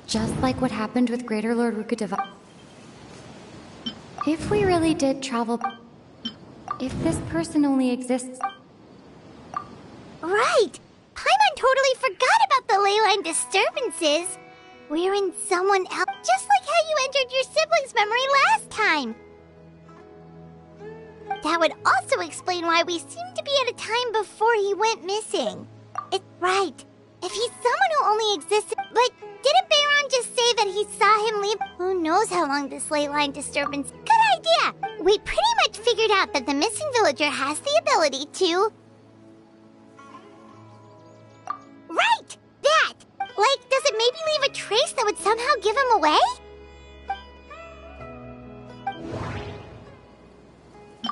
Just like what happened with Greater Lord Rukudeva. If we really did travel... If this person only exists... Right! Paimon totally forgot about the ley line disturbances. We're in someone else, just like how you entered your sibling's memory last time. That would also explain why we seem to be at a time before he went missing. It's right. If he's someone who only existed... But didn't Bayron just say that he saw him leave? Who knows how long this ley line disturbance... Good idea! We pretty much figured out that the missing villager has the ability to... Right! That! Like, does it maybe leave a trace that would somehow give him away?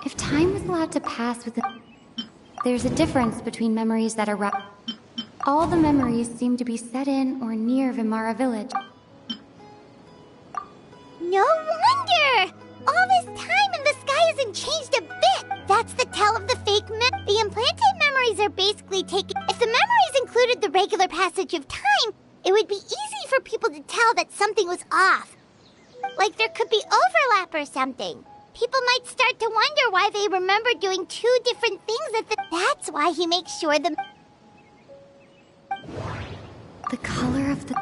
If time was allowed to pass with there's a difference between memories that are all the memories seem to be set in or near Vimara village. No wonder! All this time and the sky hasn't changed a bit! That's the tell of the fake The implanted memories are basically taken... If the memories included the regular passage of time, it would be easy for people to tell that something was off. Like there could be overlap or something. People might start to wonder why they remember doing two different things at the... That's why he makes sure the color of the...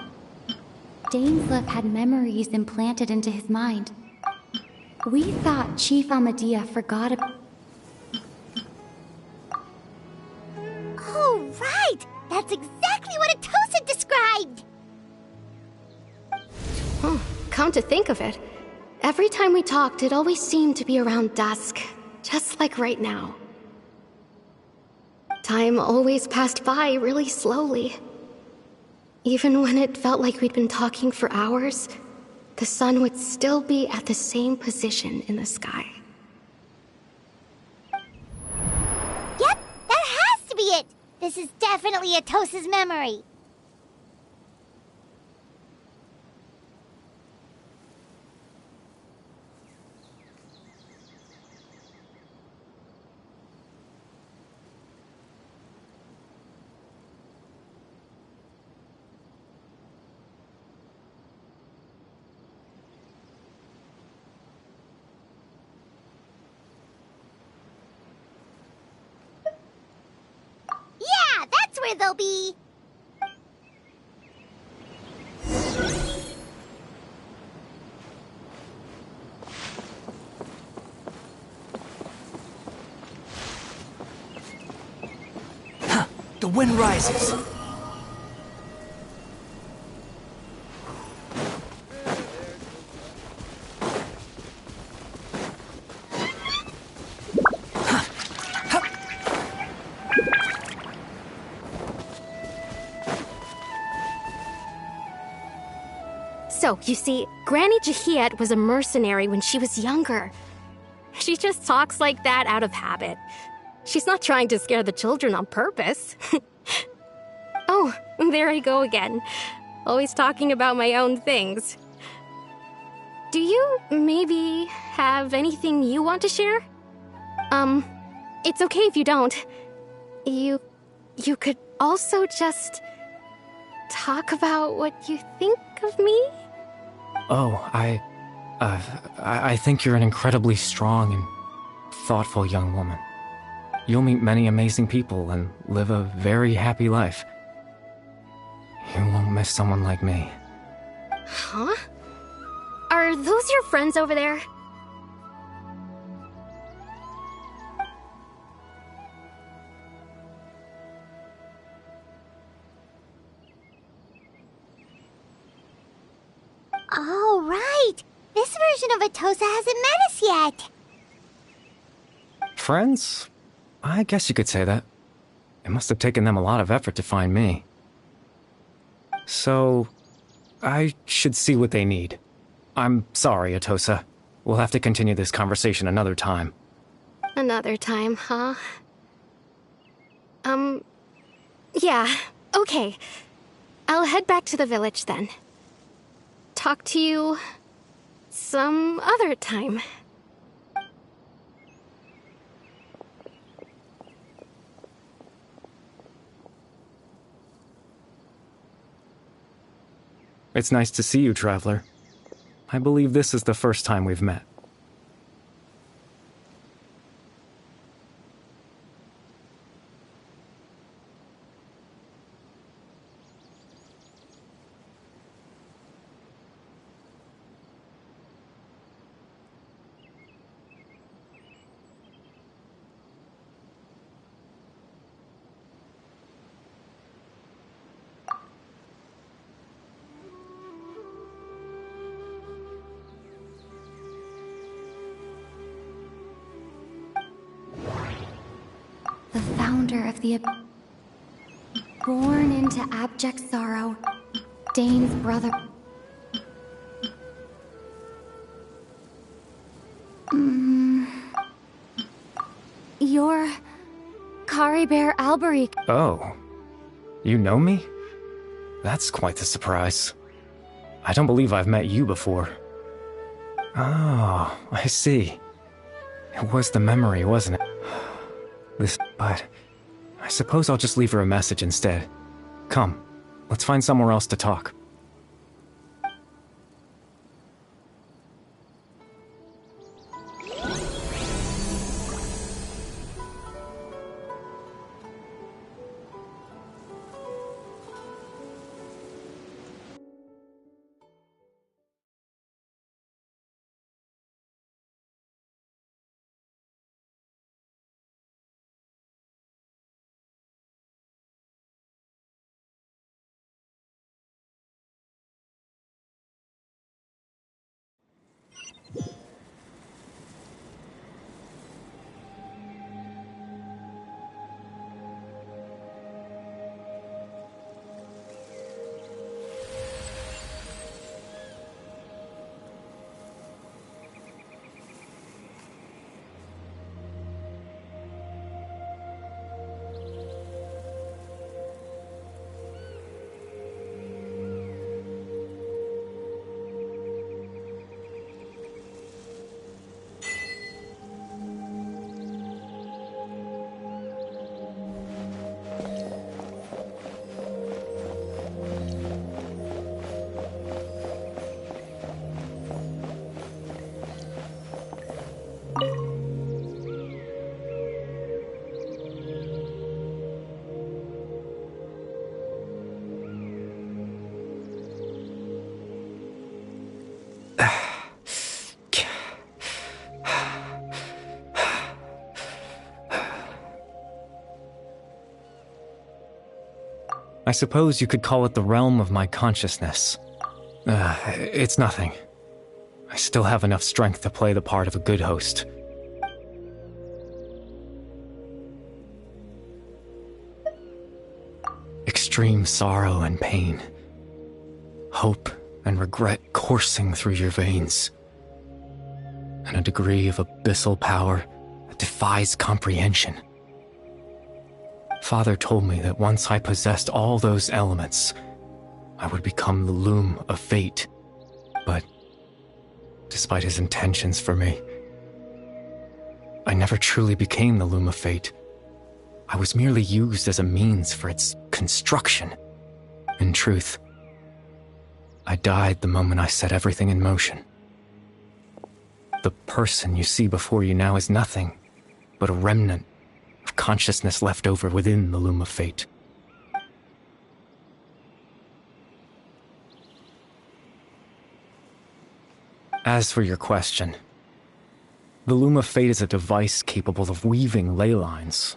Dainsleif had memories implanted into his mind. We thought Chief Amadea forgot about... Oh, right! That's exactly what Atosa described! Come to think of it, every time we talked, it always seemed to be around dusk, just like right now. Time always passed by really slowly. Even when it felt like we'd been talking for hours, the sun would still be at the same position in the sky. Yep, that has to be it! This is definitely Atosa's memory. Yeah, that's where they'll be. The wind rises. So, you see, Granny Jahiet was a mercenary when she was younger. She just talks like that out of habit. She's not trying to scare the children on purpose. Oh, there I go again. Always talking about my own things. Do you maybe have anything you want to share? It's okay if you don't. You could also just talk about what you think of me? Oh, I think you're an incredibly strong and thoughtful young woman. You'll meet many amazing people and live a very happy life. You won't miss someone like me. Huh? Are those your friends over there? Oh, right! This version of Atosa hasn't met us yet! Friends? I guess you could say that. It must have taken them a lot of effort to find me. So, I should see what they need. I'm sorry, Atosa. We'll have to continue this conversation another time. Another time, huh? Yeah, okay. I'll head back to the village then. Talk to you some other time. It's nice to see you, Traveler. I believe this is the first time we've met. The founder of the... Born into abject sorrow, Dane's brother... You're... Kari Bear Alberic. Oh. You know me? That's quite the surprise. I don't believe I've met you before. Oh, I see. It was the memory, wasn't it? But I suppose I'll just leave her a message instead. Come, let's find somewhere else to talk. I suppose you could call it the realm of my consciousness. It's nothing. I still have enough strength to play the part of a good host. Extreme sorrow and pain. Hope and regret coursing through your veins. And a degree of abyssal power that defies comprehension. Father told me that once I possessed all those elements, I would become the loom of fate. But, despite his intentions for me, I never truly became the loom of fate. I was merely used as a means for its construction. In truth, I died the moment I set everything in motion. The person you see before you now is nothing but a remnant of consciousness left over within the loom of fate. As for your question, the loom of fate is a device capable of weaving ley lines.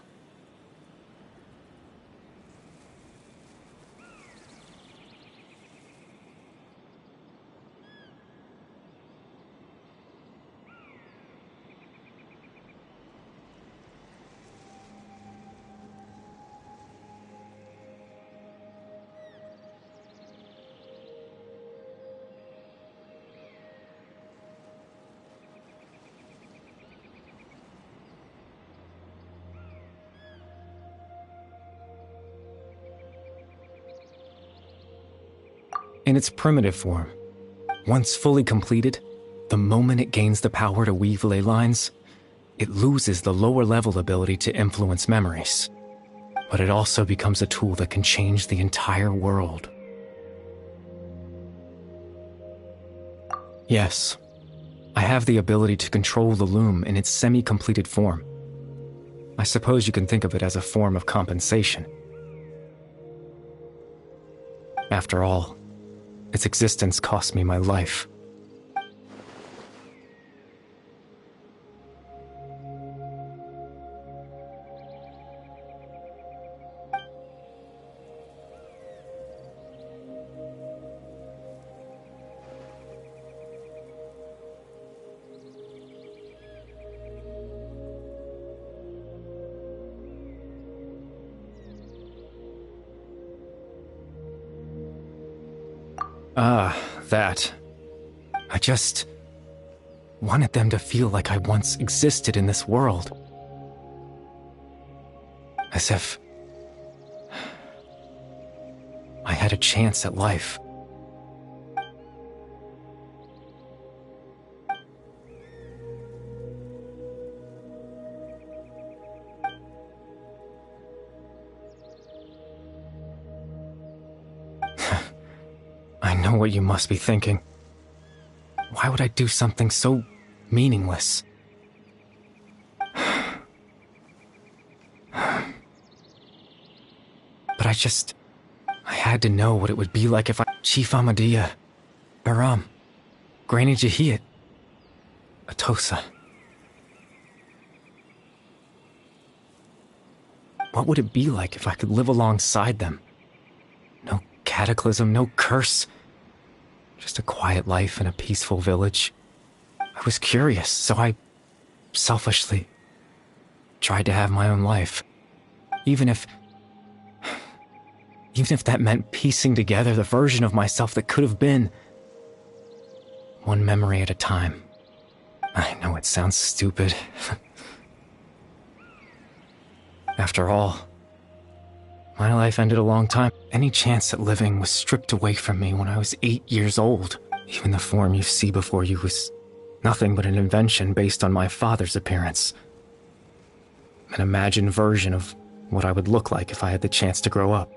In its primitive form, once fully completed, the moment it gains the power to weave ley lines, it loses the lower level ability to influence memories. But it also becomes a tool that can change the entire world. Yes. I have the ability to control the loom in its semi-completed form. I suppose you can think of it as a form of compensation. After all, its existence cost me my life. That. I just wanted them to feel like I once existed in this world. As if I had a chance at life. I know what you must be thinking. Why would I do something so meaningless? But I had to know what it would be like if Chief Amadia, Aram, Granny Jahiat, Atosa. What would it be like if I could live alongside them? No cataclysm, no curse. Just a quiet life in a peaceful village. I was curious, so I selfishly tried to have my own life. Even if that meant piecing together the version of myself that could have been. One memory at a time. I know it sounds stupid. After all, my life ended a long time. Any chance at living was stripped away from me when I was 8 years old. Even the form you see before you was nothing but an invention based on my father's appearance. An imagined version of what I would look like if I had the chance to grow up.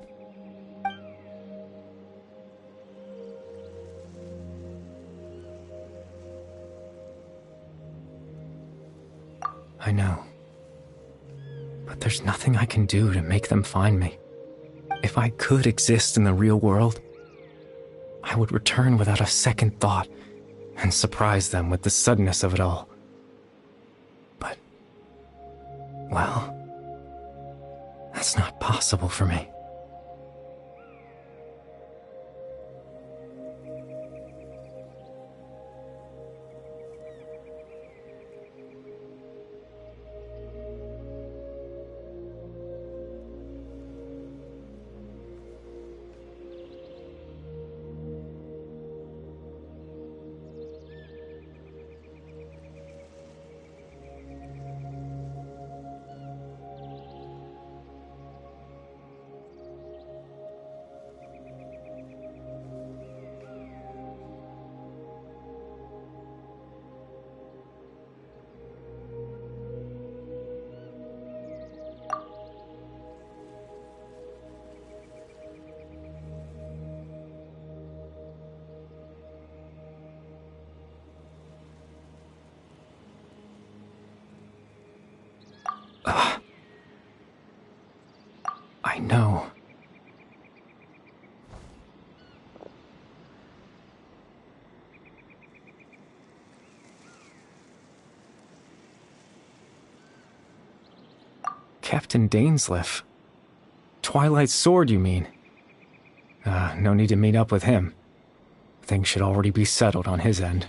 I know. But there's nothing I can do to make them find me. If I could exist in the real world, I would return without a second thought and surprise them with the suddenness of it all. But, well, that's not possible for me. I know. Captain Dainsleif. Twilight Sword, you mean? No need to meet up with him. Things should already be settled on his end.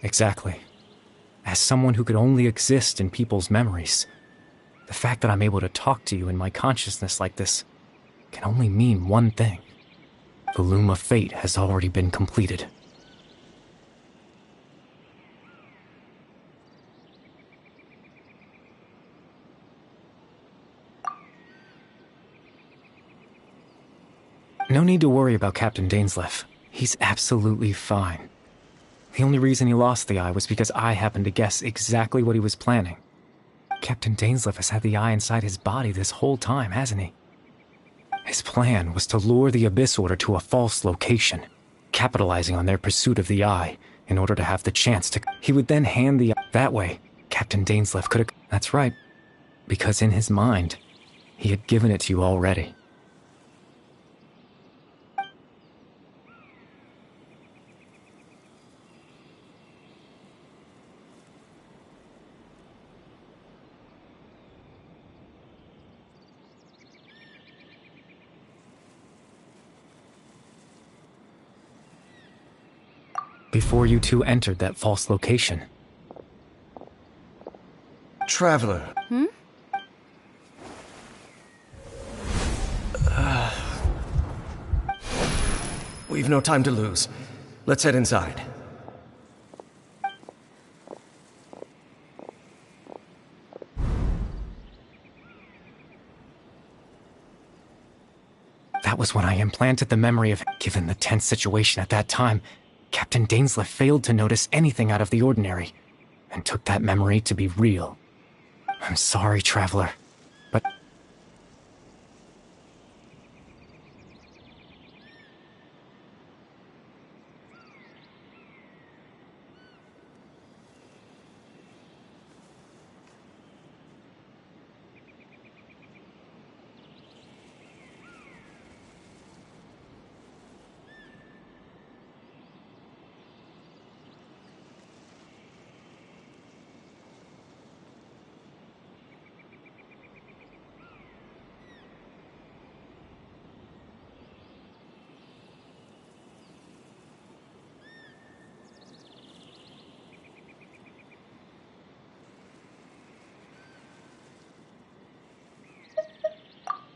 Exactly. As someone who could only exist in people's memories, the fact that I'm able to talk to you in my consciousness like this can only mean one thing. The loom of fate has already been completed. No need to worry about Captain Dainsleif. He's absolutely fine. The only reason he lost the eye was because I happened to guess exactly what he was planning. Captain Dainsleif has had the eye inside his body this whole time, hasn't he? His plan was to lure the Abyss Order to a false location, capitalizing on their pursuit of the eye in order to have the chance to... He would then hand the eye... That way, Captain Dainsleif could have... That's right, because in his mind, he had given it to you already. Before you two entered that false location. Traveler. We've no time to lose. Let's head inside. That was when I implanted the memory of... Given the tense situation at that time, Captain Dainsleif failed to notice anything out of the ordinary, and took that memory to be real. I'm sorry, Traveler, but...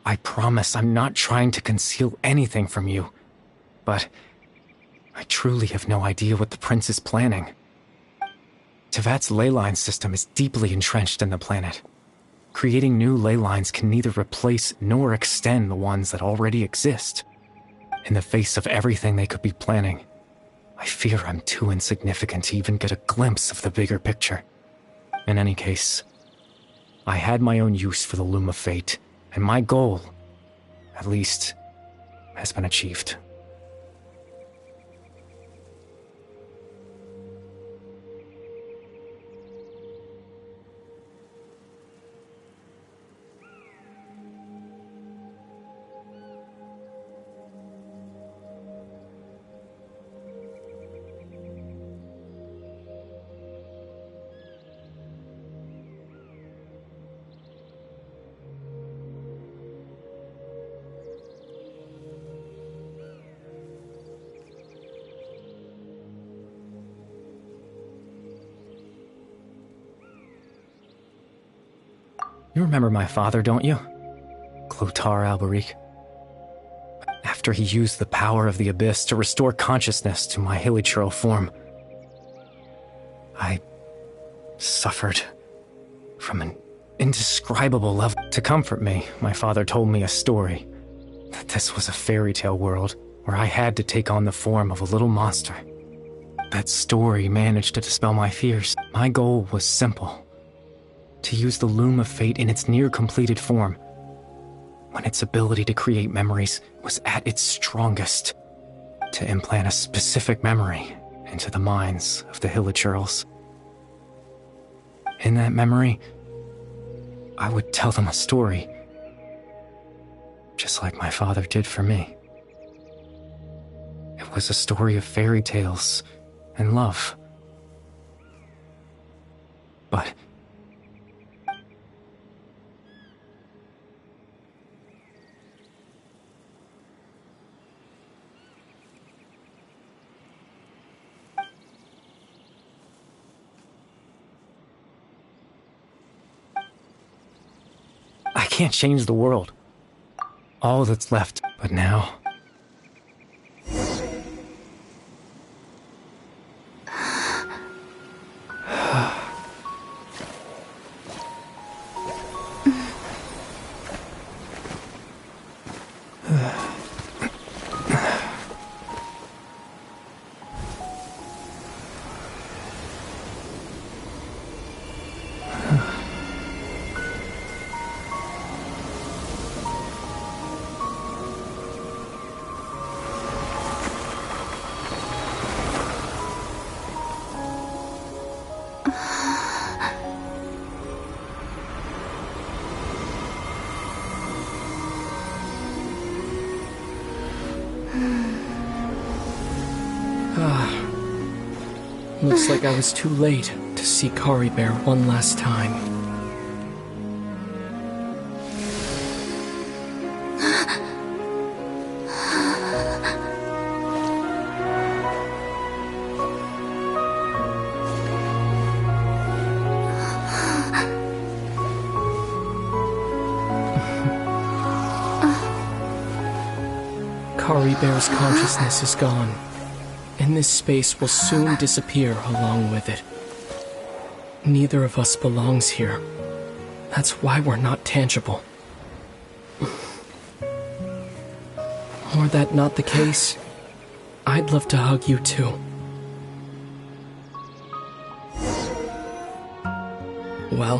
I promise I'm not trying to conceal anything from you, but I truly have no idea what the Prince is planning. Tevat's ley line system is deeply entrenched in the planet. Creating new ley lines can neither replace nor extend the ones that already exist. In the face of everything they could be planning, I fear I'm too insignificant to even get a glimpse of the bigger picture. In any case, I had my own use for the Loom of Fate, and my goal, at least, has been achieved. You remember my father, don't you? Clotar Alberic. After he used the power of the Abyss to restore consciousness to my hilichurl form, I suffered from an indescribable level. To comfort me, my father told me a story, that this was a fairy tale world where I had to take on the form of a little monster. That story managed to dispel my fears. My goal was simple: to use the Loom of Fate in its near-completed form, when its ability to create memories was at its strongest, to implant a specific memory into the minds of the hilichurls. In that memory, I would tell them a story, just like my father did for me. It was a story of fairy tales and love. But can't change the world. All that's left, but now... Looks like I was too late to see Kari Bear one last time. Kari Bear's consciousness is gone, and this space will soon disappear along with it. Neither of us belongs here. That's why we're not tangible. Were that not the case, I'd love to hug you too. Well,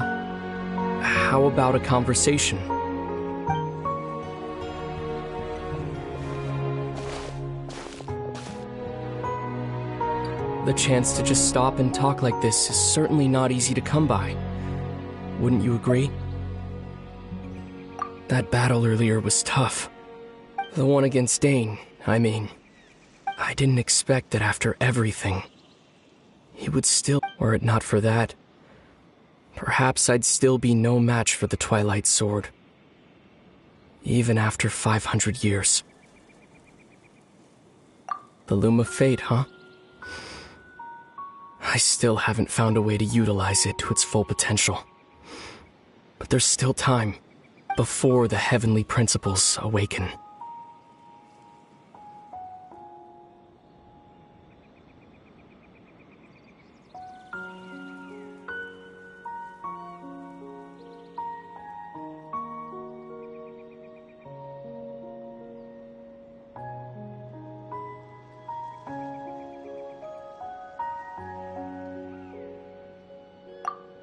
how about a conversation? The chance to just stop and talk like this is certainly not easy to come by. Wouldn't you agree? That battle earlier was tough. The one against Dane, I mean. I didn't expect that after everything, he would still... Were it not for that, perhaps I'd still be no match for the Twilight Sword. Even after 500 years. The Loom of Fate, huh? I still haven't found a way to utilize it to its full potential. But there's still time before the heavenly principles awaken.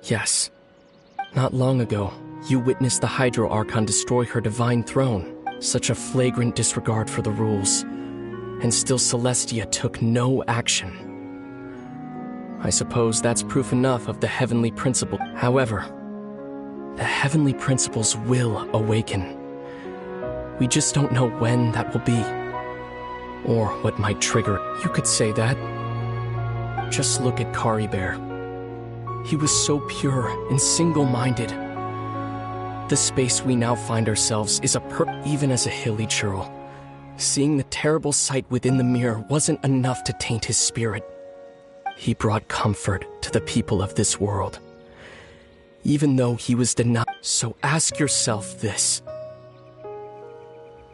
Yes. Not long ago, you witnessed the Hydro Archon destroy her divine throne. Such a flagrant disregard for the rules. And still Celestia took no action. I suppose that's proof enough of the heavenly principle. However, the heavenly principles will awaken. We just don't know when that will be. Or what might trigger. You could say that. Just look at Kari Bear. He was so pure and single-minded. The space we now find ourselves is even as a hilly churl. Seeing the terrible sight within the mirror wasn't enough to taint his spirit. He brought comfort to the people of this world, even though he was denied. So ask yourself this.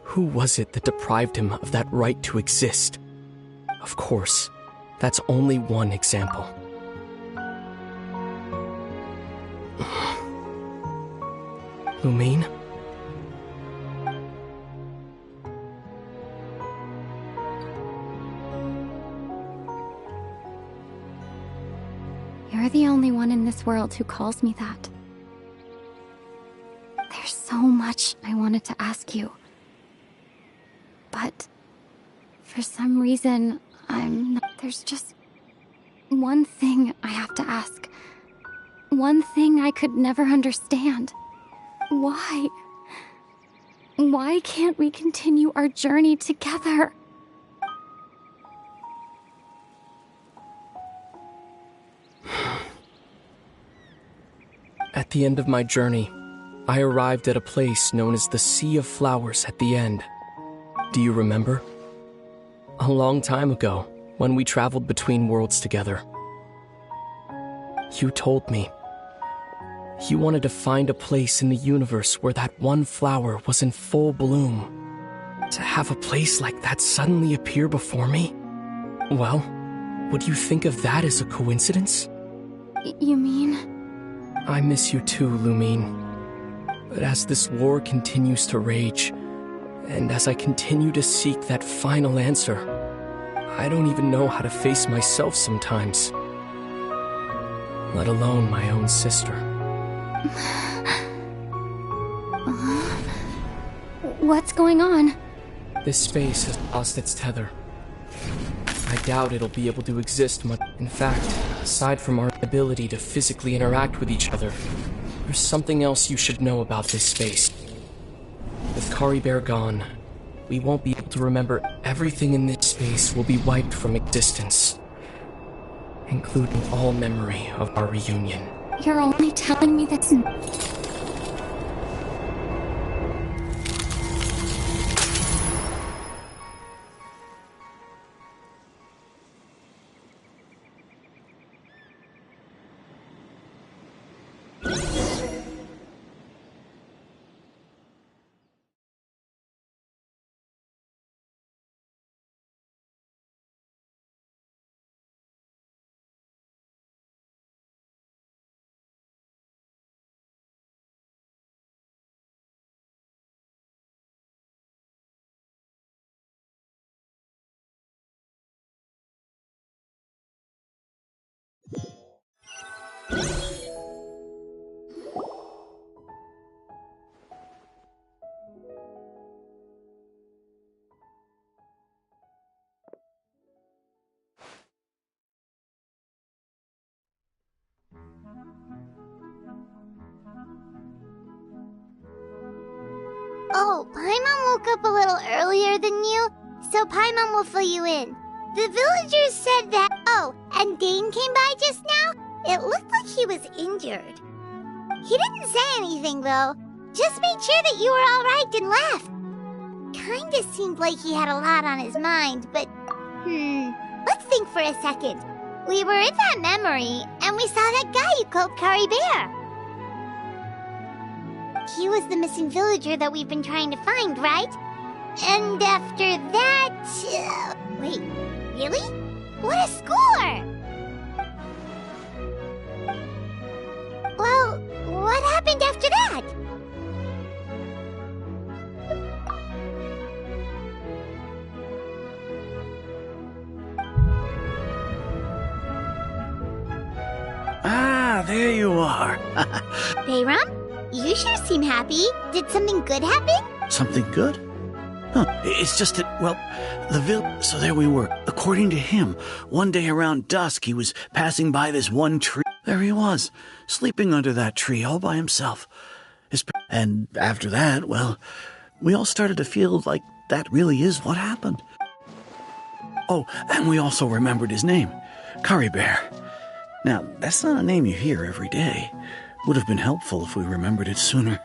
Who was it that deprived him of that right to exist? Of course, that's only one example. Lumine? You're the only one in this world who calls me that. There's so much I wanted to ask you. But for some reason, I'm not... There's just one thing I have to ask. One thing I could never understand. Why? Why can't we continue our journey together? At the end of my journey, I arrived at a place known as the Sea of Flowers at the end. Do you remember? A long time ago, when we traveled between worlds together. You told me. You wanted to find a place in the universe where that one flower was in full bloom. To have a place like that suddenly appear before me? Well, would you think of that as a coincidence? You mean? I miss you too, Lumine. But as this war continues to rage, and as I continue to seek that final answer, I don't even know how to face myself sometimes. Let alone my own sister. What's going on? This space has lost its tether. I doubt it'll be able to exist much. In fact, aside from our ability to physically interact with each other, there's something else you should know about this space. With Kari Bear gone, we won't be able to remember everything in this space will be wiped from existence, including all memory of our reunion. You're only telling me that's... Oh, Paimon woke up a little earlier than you, so Paimon will fill you in. The villagers said that... Oh, and Dane came by just now? It looked like he was injured. He didn't say anything, though. Just made sure that you were alright and left. Kinda seemed like he had a lot on his mind, but... Let's think for a second. We were in that memory, and we saw that guy you called Kari Bear. He was the missing villager that we've been trying to find, right? And after that... wait, really? What a score! Well, what happened after that? Ah, there you are. Bayram? You sure seem happy. Did something good happen? Something good? Huh, it's just that, well, the village... So there we were. According to him, one day around dusk, he was passing by this one tree. There he was, sleeping under that tree all by himself. And after that, well, we all started to feel like that really is what happened. Oh, and we also remembered his name, Kari Bear. Now, that's not a name you hear every day. Would have been helpful if we remembered it sooner.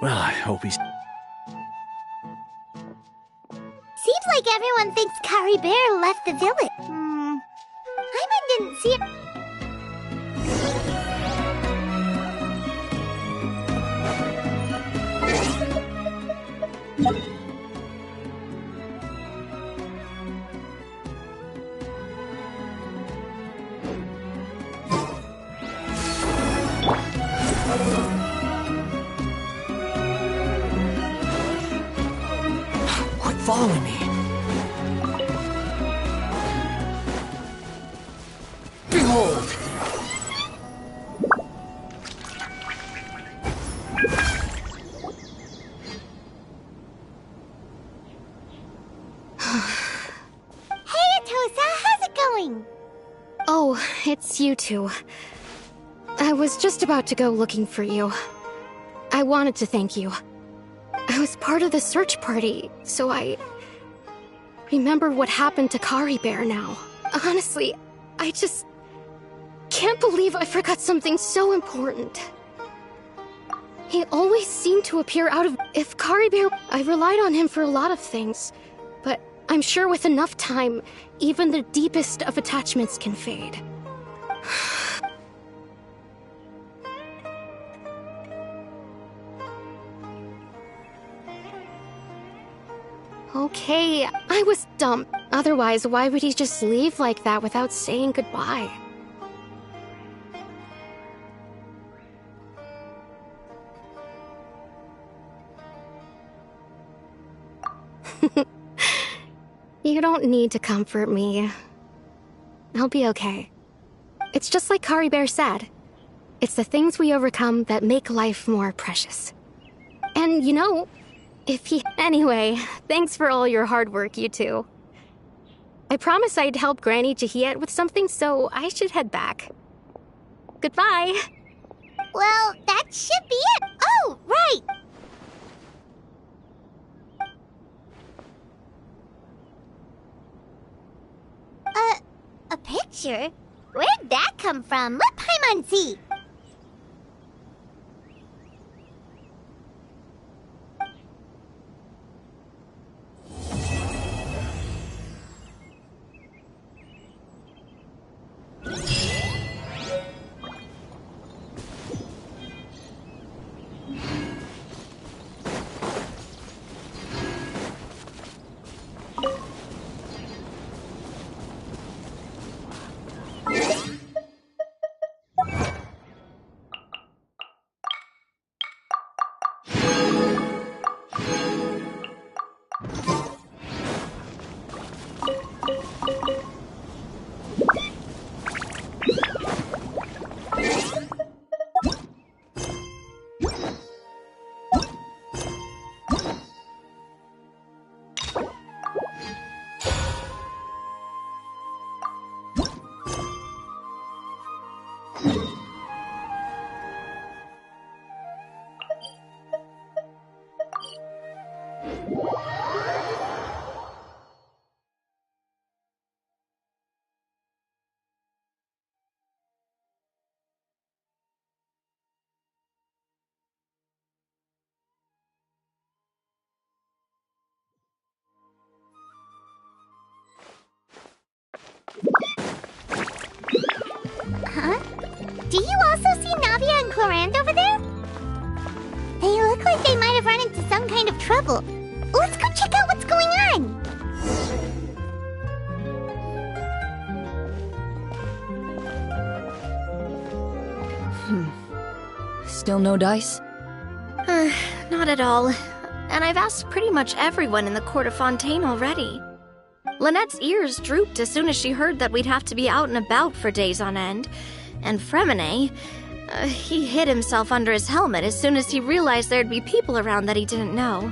Well, I hope he's... Seems like everyone thinks Kari Bear left the village. Paimon didn't see it. Quit following me. Behold! Hey, Atosa, how's it going? Oh, it's you two. I was just about to go looking for you. I wanted to thank you. I was part of the search party, so I remember what happened to Kari Bear now. Honestly, I just can't believe I forgot something so important. He always seemed to appear out of... If Kari Bear... I relied on him for a lot of things, but I'm sure with enough time, even the deepest of attachments can fade. Okay, I was dumb. Otherwise, why would he just leave like that without saying goodbye? You don't need to comfort me. I'll be okay. It's just like Kari Bear said. It's the things we overcome that make life more precious. And you know, if he... Anyway, thanks for all your hard work, you two. I promised I'd help Granny Jahiet with something, so I should head back. Goodbye. Well, that should be it. Oh, right. A picture? Where'd that come from? Let Paimon see. Huh? Do you also see Navia and Clorand over there? They look like they might have run into some kind of trouble. Let's go check out what's going on! Still no dice? Not at all. And I've asked pretty much everyone in the court of Fontaine already. Lynette's ears drooped as soon as she heard that we'd have to be out and about for days on end. And Fremine, he hid himself under his helmet as soon as he realized there'd be people around that he didn't know.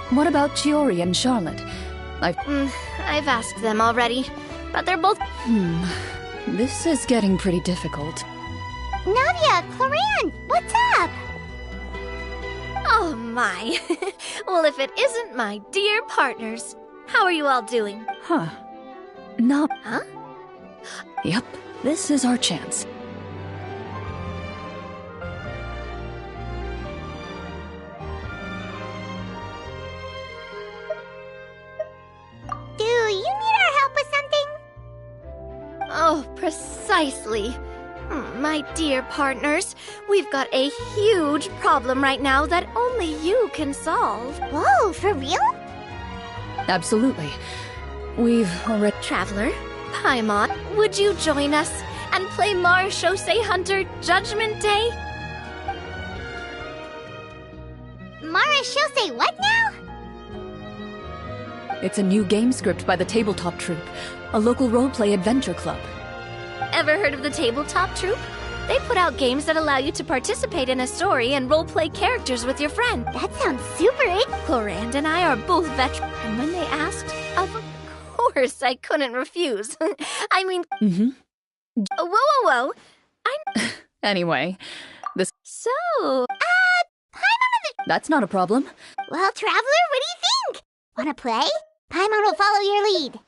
What about Chiori and Charlotte? I've asked them already, but they're both... This is getting pretty difficult. Navia, Clorand, what's up? Oh my. Well, if it isn't my dear partners. How are you all doing? No. Huh? Yep, this is our chance. Do you need our help with something? Oh, precisely. My dear partners, we've got a huge problem right now that only you can solve. Whoa, for real? Absolutely. We've already... Traveler, Paimon, would you join us and play Marechaussee Hunter Judgment Day? Marechaussee what now? It's a new game script by the Tabletop Troupe, a local roleplay adventure club. Ever heard of the Tabletop Troupe? They put out games that allow you to participate in a story and roleplay characters with your friend. That sounds super Clorand and I are both veterans, and when they asked, of course I couldn't refuse. I mean... Whoa. Anyway, this... So... Paimon... That's not a problem. Well, Traveler, what do you think? Wanna play? Paimon will follow your lead.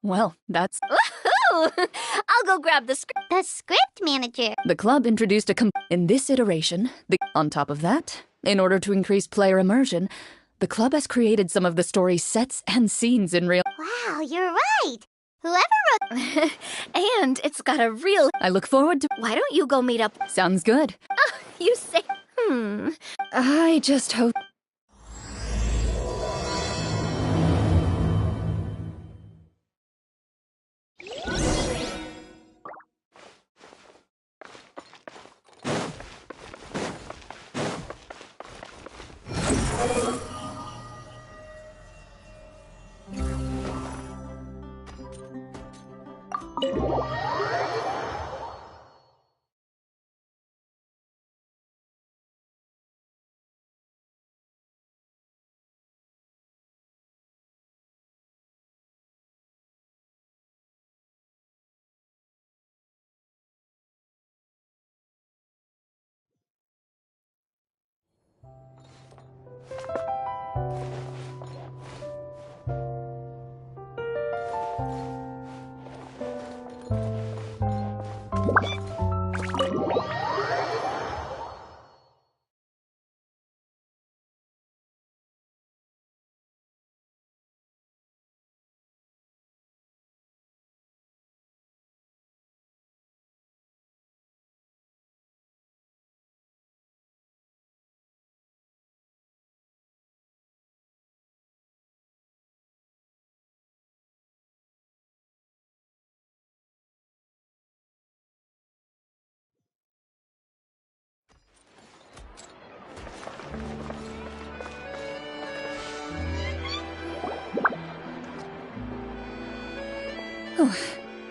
Well, that's... Woohoo! I'll go grab the script. The script manager. The club introduced in this iteration, on top of that, in order to increase player immersion, The club has created some of the story's sets and scenes in real. Wow, you're right. Whoever wrote... And it's got a real... I look forward to... Why don't you go meet up? Sounds good. You say... I just hope...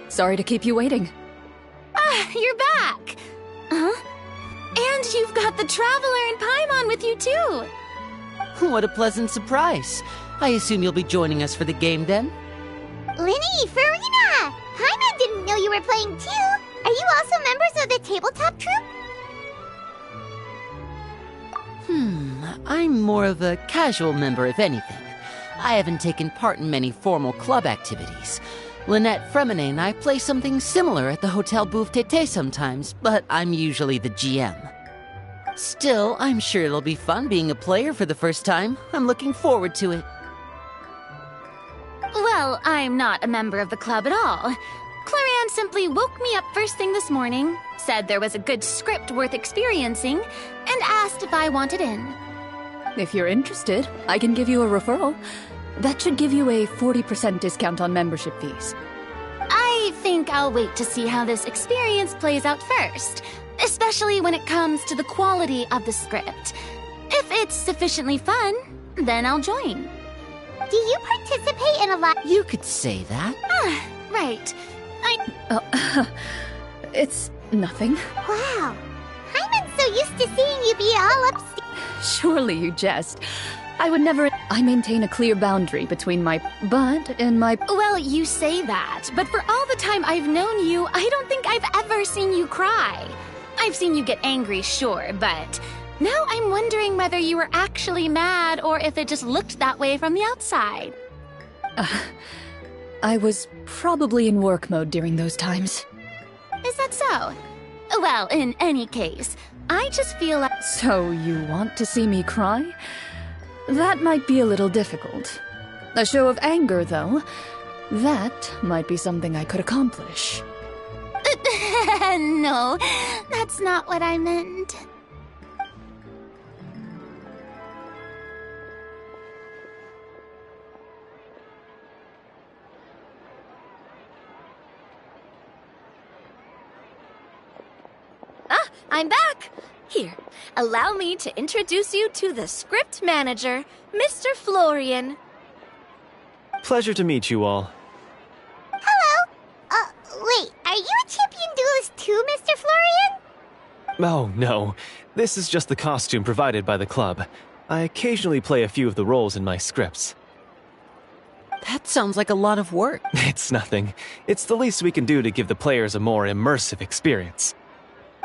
Sorry to keep you waiting. You're back! Huh? And you've got the Traveler and Paimon with you, too! What a pleasant surprise. I assume you'll be joining us for the game then? Linny, Farina! Paimon didn't know you were playing too. Are you also members of the tabletop troupe? I'm more of a casual member, if anything. I haven't taken part in many formal club activities. Lynette Fremine and I play something similar at the Hotel Booth Tété sometimes, but I'm usually the GM. Still, I'm sure it'll be fun being a player for the first time. I'm looking forward to it. Well, I'm not a member of the club at all. Clarion simply woke me up first thing this morning, said there was a good script worth experiencing, and asked if I wanted in. If you're interested, I can give you a referral. That should give you a 40% discount on membership fees. I think I'll wait to see how this experience plays out first, especially when it comes to the quality of the script. If it's sufficiently fun, then I'll join. Do you participate in a lot? You could say that. Right. It's nothing. Wow. Paimon's so used to seeing you be all upstairs. Surely you jest. I would never... I maintain a clear boundary between my butt and my... Well, you say that, but for all the time I've known you, I don't think I've ever seen you cry. I've seen you get angry, sure, but now I'm wondering whether you were actually mad or if it just looked that way from the outside. I was probably in work mode during those times. Is that so? Well, in any case, I just feel like... So you want to see me cry? That might be a little difficult. A show of anger, though, that might be something I could accomplish. No, that's not what I meant. I'm back! Here, allow me to introduce you to the script manager, Mr. Florian. Pleasure to meet you all. Hello. Wait, are you a champion duelist too, Mr. Florian? Oh, no. This is just the costume provided by the club. I occasionally play a few of the roles in my scripts. That sounds like a lot of work. It's nothing. It's the least we can do to give the players a more immersive experience.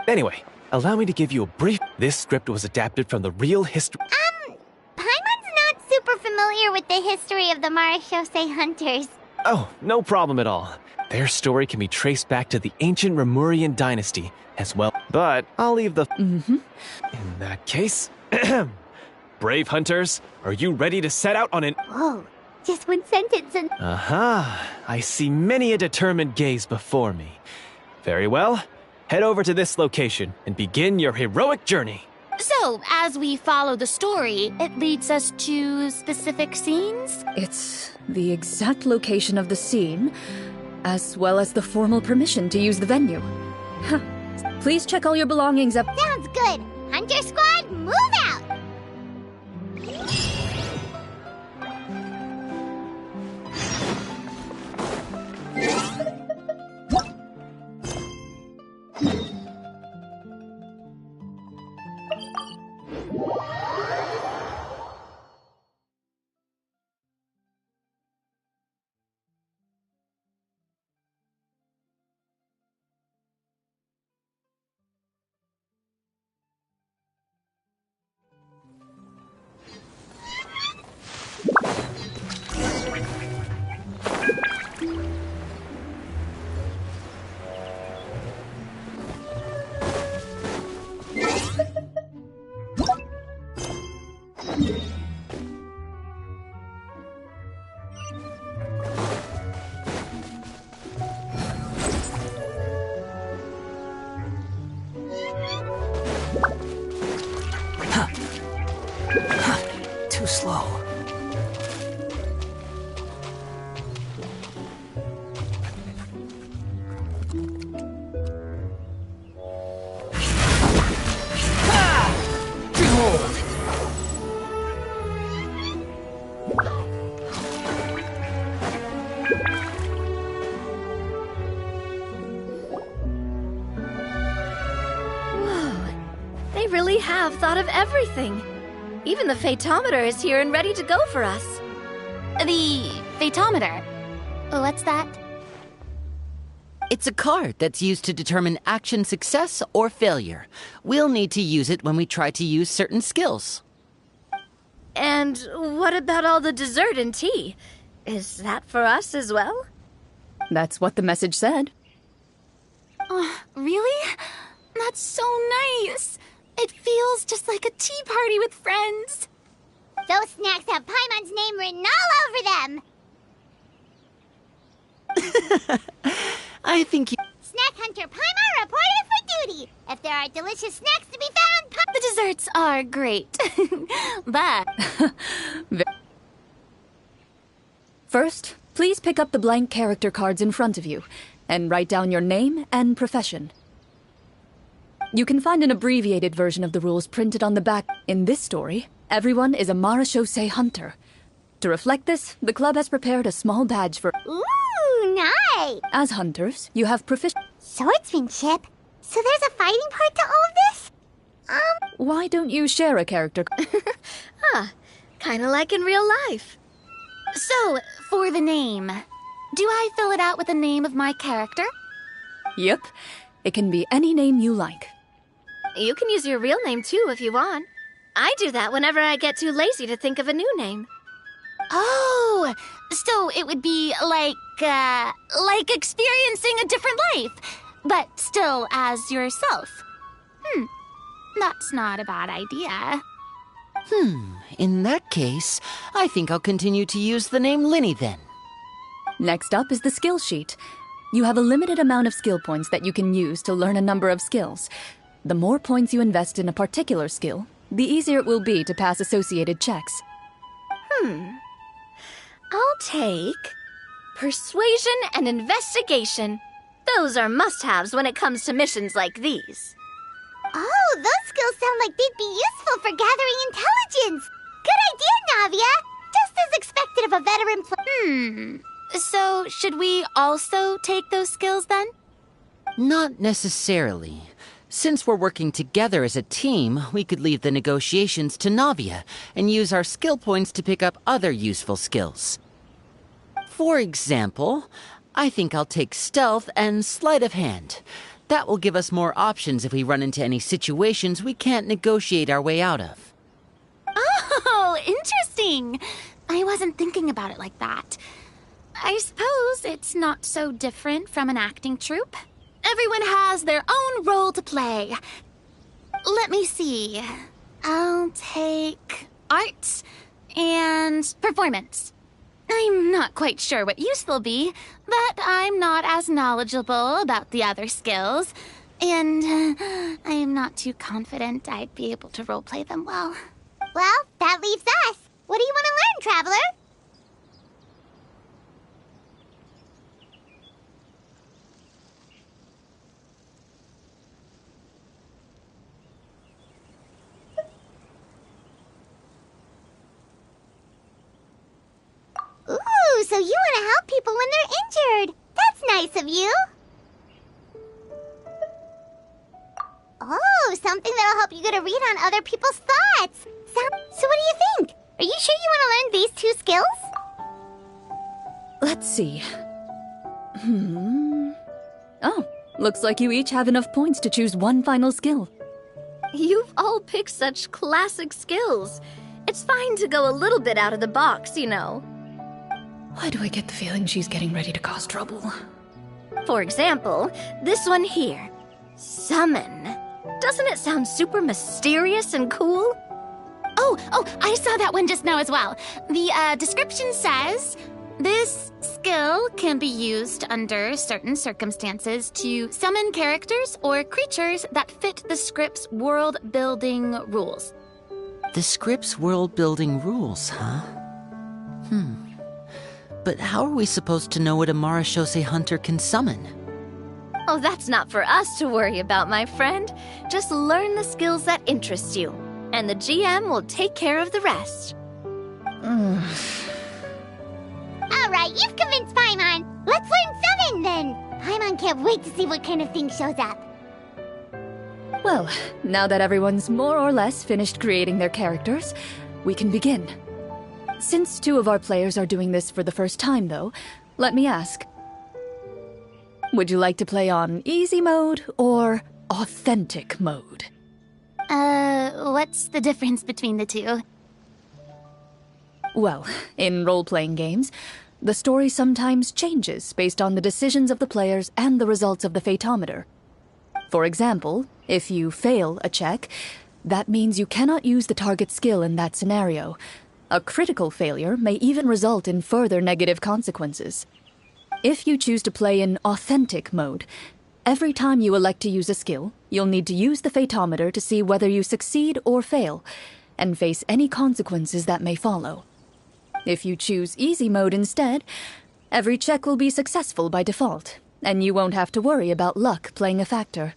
Anyway, allow me to give you a brief... This script was adapted from the real history... Paimon's not super familiar with the history of the Marechaussee Hunters. Oh, no problem at all. Their story can be traced back to the ancient Remurian dynasty as well. But I'll leave the... In that case... Brave hunters, are you ready to set out on an... Whoa, just one sentence and... Aha, I see many a determined gaze before me. Very well, head over to this location and begin your heroic journey. So, as we follow the story, it leads us to specific scenes? It's the exact location of the scene, as well as the formal permission to use the venue. Huh. Please check all your belongings up. Sounds good. Hunter Squad, move out! Too slow. They really have thought of everything. Even the Fatometer is here and ready to go for us. The Fatometer? What's that? It's a card that's used to determine action success or failure. We'll need to use it when we try to use certain skills. And what about all the dessert and tea? Is that for us as well? That's what the message said. Oh, really? That's so nice. It feels just like a tea party with friends. Those snacks have Paimon's name written all over them. I think you... Snack Hunter Paimon reported for duty. If there are delicious snacks to be found, The desserts are great. But... First, please pick up the blank character cards in front of you and write down your name and profession. You can find an abbreviated version of the rules printed on the back. In this story, everyone is a Marashosei hunter. To reflect this, the club has prepared a small badge for... Ooh, nice! As hunters, you have Swordsmanship? So there's a fighting part to all of this? Why don't you share a character? Kinda like in real life. So, for the name, do I fill it out with the name of my character? Yep. It can be any name you like. You can use your real name too if you want. I do that whenever I get too lazy to think of a new name. Oh, so it would be like experiencing a different life, but still as yourself. That's not a bad idea. In that case, I think I'll continue to use the name Linny then. Next up is the skill sheet. You have a limited amount of skill points that you can use to learn a number of skills. The more points you invest in a particular skill, the easier it will be to pass associated checks. I'll take persuasion and investigation. Those are must-haves when it comes to missions like these. Oh, those skills sound like they'd be useful for gathering intelligence. Good idea, Navia. Just as expected of a veteran So, should we also take those skills then? Not necessarily. Since we're working together as a team, we could leave the negotiations to Navia and use our skill points to pick up other useful skills. For example, I think I'll take stealth and sleight of hand. That will give us more options if we run into any situations we can't negotiate our way out of. Oh, interesting. I wasn't thinking about it like that. I suppose it's not so different from an acting troupe. Everyone has their own role to play. Let me see. I'll take arts and performance. I'm not quite sure what use they'll be, but I'm not as knowledgeable about the other skills, and I am not too confident I'd be able to roleplay them well. Well, that leaves us. What do you want to learn, Traveler? Ooh, so you want to help people when they're injured. That's nice of you. Oh, something that'll help you get a read on other people's thoughts. So what do you think? Are you sure you want to learn these 2 skills? Let's see. Oh, looks like you each have enough points to choose one final skill. You've all picked such classic skills. It's fine to go a little bit out of the box, you know. Why do I get the feeling she's getting ready to cause trouble? For example, this one here. Summon. Doesn't it sound super mysterious and cool? Oh, I saw that one just now as well. The description says, this skill can be used under certain circumstances to summon characters or creatures that fit the script's world-building rules. The script's world-building rules, huh? But how are we supposed to know what a Marashose hunter can summon? Oh, that's not for us to worry about, my friend. Just learn the skills that interest you, and the GM will take care of the rest. All right, you've convinced Paimon. Let's learn summon then. Paimon can't wait to see what kind of thing shows up. Well, now that everyone's more or less finished creating their characters, we can begin. Since 2 of our players are doing this for the first time, though, let me ask. Would you like to play on easy mode or authentic mode? What's the difference between the 2? Well, in role-playing games, the story sometimes changes based on the decisions of the players and the results of the Fatometer. For example, if you fail a check, that means you cannot use the target skill in that scenario. A critical failure may even result in further negative consequences. If you choose to play in authentic mode, every time you elect to use a skill, you'll need to use the Fatometer to see whether you succeed or fail, and face any consequences that may follow. If you choose easy mode instead, every check will be successful by default, and you won't have to worry about luck playing a factor.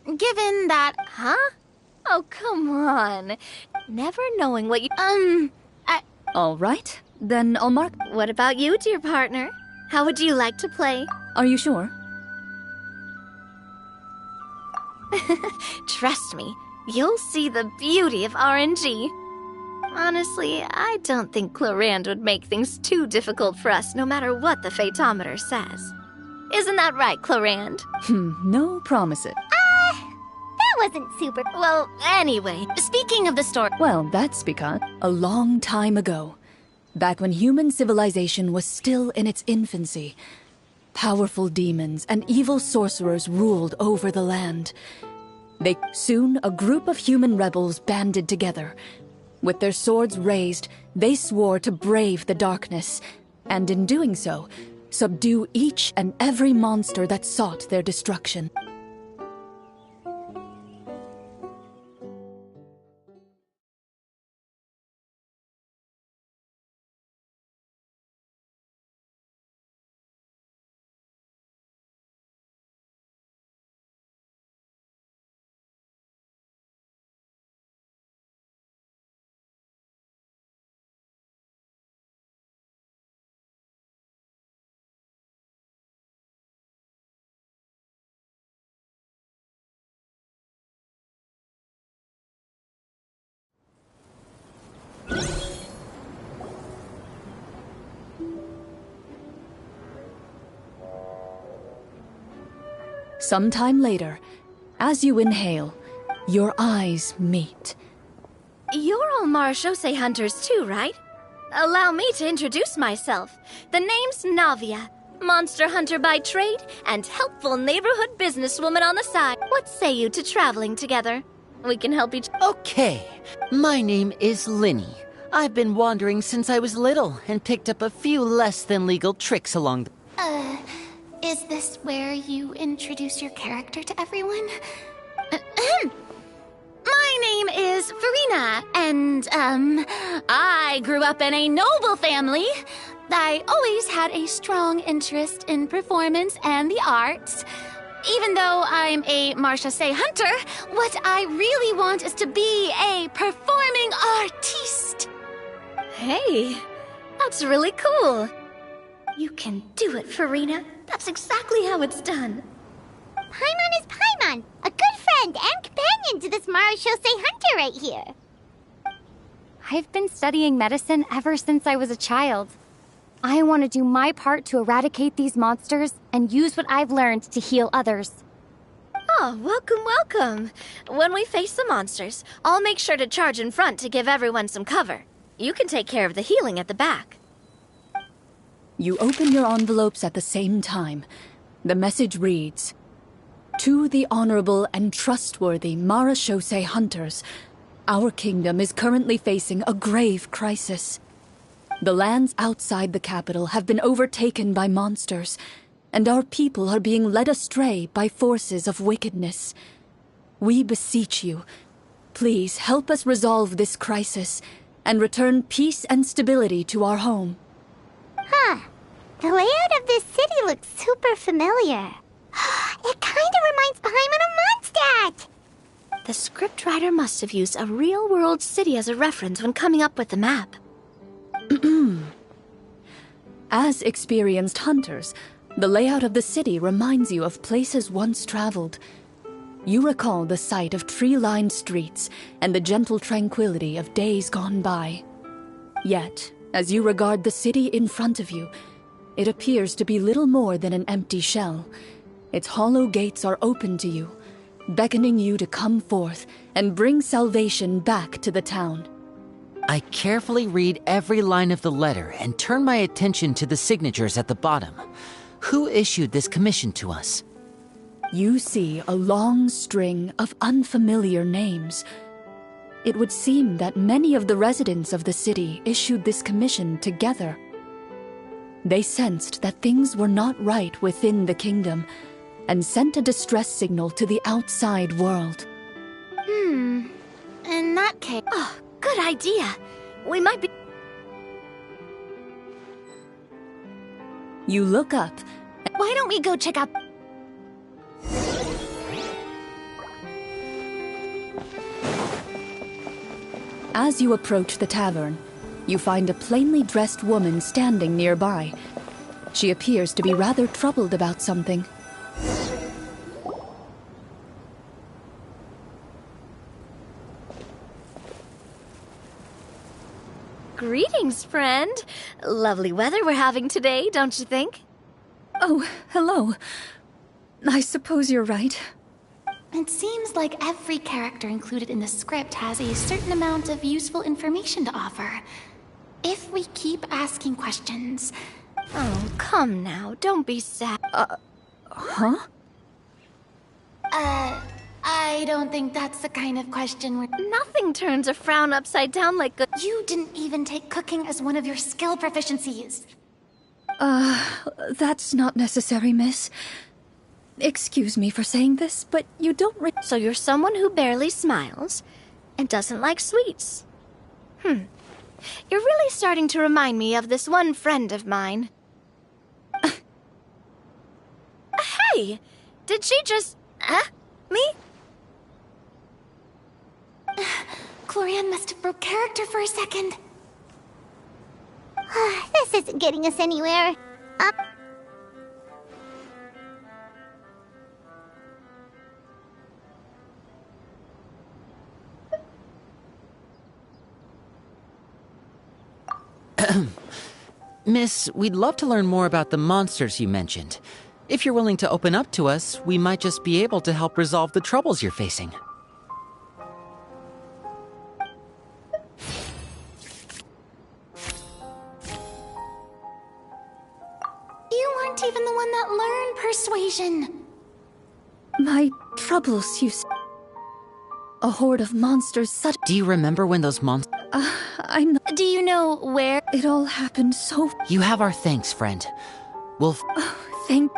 Given that... Huh? Oh, come on. Never knowing what you... All right, then I'll mark... What about you, dear partner? How would you like to play? Are you sure? Trust me, you'll see the beauty of RNG. Honestly, I don't think Clorand would make things too difficult for us no matter what the Fatometer says. Isn't that right, Clorand? No promises. That wasn't super... Well, anyway, Speaking of the story... Well, that's because a long time ago, back when human civilization was still in its infancy, powerful demons and evil sorcerers ruled over the land. Soon, a group of human rebels banded together. With their swords raised, they swore to brave the darkness, and in doing so, subdue each and every monster that sought their destruction. Sometime later, as you inhale, your eyes meet. You're all Marashosei hunters too, right? Allow me to introduce myself. The name's Navia, monster hunter by trade and helpful neighborhood businesswoman on the side. What say you to traveling together? We can help each— Okay, my name is Linny. I've been wandering since I was little and picked up a few less than legal tricks along the— Is this where you introduce your character to everyone? My name is Farina, and, I grew up in a noble family. I always had a strong interest in performance and the arts. Even though I'm a Marashosei hunter, what I really want is to be a performing artiste. Hey, that's really cool. You can do it, Farina. That's exactly how it's done. Paimon is Paimon, a good friend and companion to this Marashosei hunter right here. I've been studying medicine ever since I was a child. I want to do my part to eradicate these monsters and use what I've learned to heal others. Oh, welcome, welcome. When we face the monsters, I'll make sure to charge in front to give everyone some cover. You can take care of the healing at the back. You open your envelopes at the same time. The message reads, "To the honorable and trustworthy Marashosei hunters, our kingdom is currently facing a grave crisis. The lands outside the capital have been overtaken by monsters, and our people are being led astray by forces of wickedness. We beseech you, please help us resolve this crisis and return peace and stability to our home." Huh. The layout of this city looks super familiar. It kinda reminds Paimon of Mondstadt! The scriptwriter must have used a real-world city as a reference when coming up with the map. As experienced hunters, the layout of the city reminds you of places once traveled. You recall the sight of tree-lined streets and the gentle tranquility of days gone by. Yet, as you regard the city in front of you, it appears to be little more than an empty shell. Its hollow gates are open to you, beckoning you to come forth and bring salvation back to the town. I carefully read every line of the letter and turn my attention to the signatures at the bottom. Who issued this commission to us? You see a long string of unfamiliar names. It would seem that many of the residents of the city issued this commission together. They sensed that things were not right within the kingdom and sent a distress signal to the outside world. In that case— Oh, good idea. We might be— You look up. Why don't we go check out— As you approach the tavern, you find a plainly dressed woman standing nearby. She appears to be rather troubled about something. Greetings, friend. Lovely weather we're having today, don't you think? Oh, hello. I suppose you're right. It seems like every character included in the script has a certain amount of useful information to offer. If we keep asking questions... Oh, come now, don't be sad. Huh? I don't think that's the kind of question we're... Nothing turns a frown upside down like good— You didn't even take cooking as one of your skill proficiencies. That's not necessary, miss. Excuse me for saying this, but you don't So you're someone who barely smiles and doesn't like sweets. You're really starting to remind me of this one friend of mine. Hey! Did she just... me? Chlorian must have broke character for a second. This isn't getting us anywhere. Miss, we'd love to learn more about the monsters you mentioned. If you're willing to open up to us, we might just be able to help resolve the troubles you're facing. You weren't even the one that learned persuasion. My troubles, a horde of monsters such— Do you remember when those monsters— Do you know where— It all happened so— You have our thanks, friend. We'll—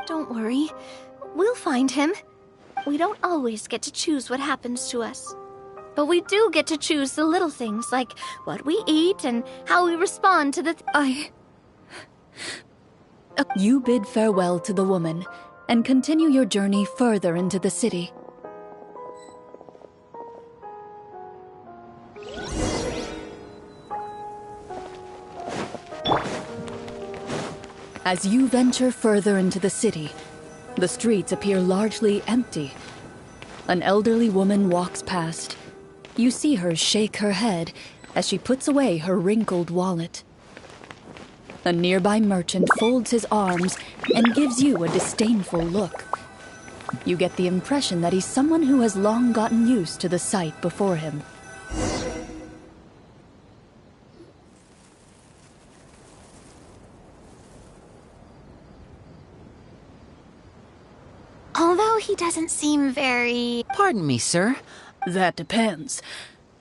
Don't worry. We'll find him. We don't always get to choose what happens to us. But we do get to choose the little things, like what we eat and how we respond to the— You bid farewell to the woman, and continue your journey further into the city. As you venture further into the city, the streets appear largely empty. An elderly woman walks past. You see her shake her head as she puts away her wrinkled wallet. A nearby merchant folds his arms and gives you a disdainful look. You get the impression that he's someone who has long gotten used to the sight before him. Although he doesn't seem very— Pardon me, sir. That depends.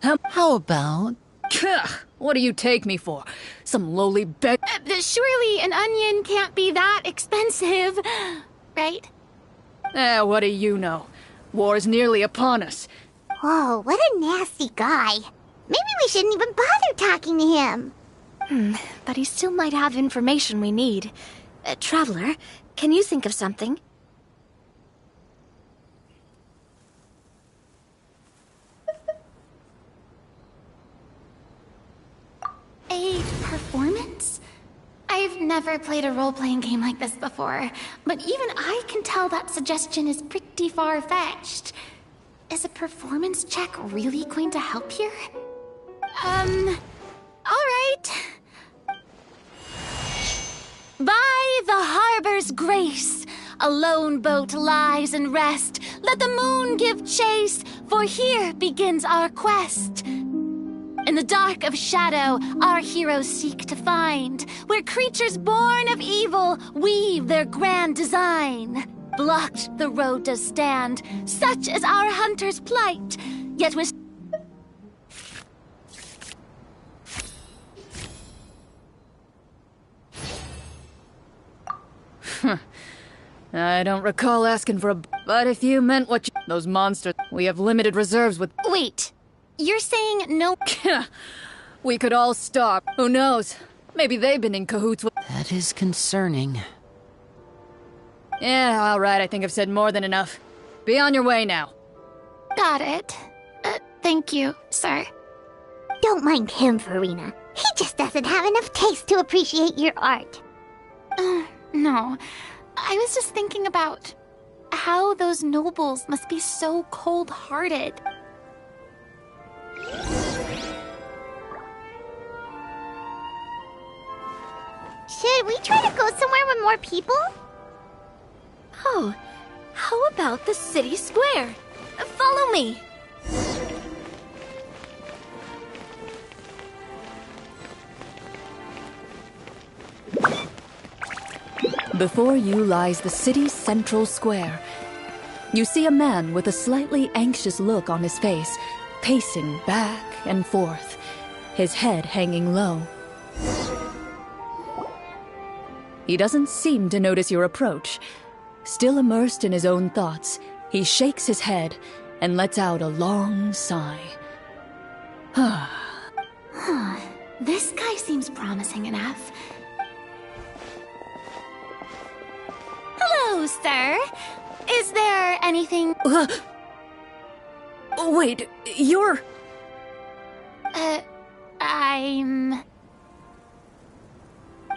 How about— What do you take me for? Some lowly beg— Surely an onion can't be that expensive, right? What do you know? War's nearly upon us. Whoa, what a nasty guy. Maybe we shouldn't even bother talking to him. But he still might have information we need. Traveler, can you think of something? A performance? I've never played a role-playing game like this before, but even I can tell that suggestion is pretty far-fetched. Is a performance check really going to help here? Alright. By the harbor's grace, a lone boat lies in rest. Let the moon give chase, for here begins our quest. In the dark of shadow, our heroes seek to find where creatures born of evil weave their grand design. Blocked the road does stand, such is our hunter's plight. Yet with I don't recall asking for a— But if you meant what you— Those monsters— We have limited reserves with— Wait, you're saying no— We could all stop. Who knows? Maybe they've been in cahoots with— That is concerning. Yeah, alright, I think I've said more than enough. Be on your way now. Got it. Thank you, sir. Don't mind him, Farina. He just doesn't have enough taste to appreciate your art. No. I was just thinking about how those nobles must be so cold-hearted. Should we try to go somewhere with more people? Oh, how about the city square? Follow me. Before you lies the city's central square. You see a man with a slightly anxious look on his face, pacing back and forth, his head hanging low. He doesn't seem to notice your approach. Still immersed in his own thoughts, he shakes his head and lets out a long sigh. This guy seems promising enough. Hello, sir. Is there anything— Wait, you're— I'm—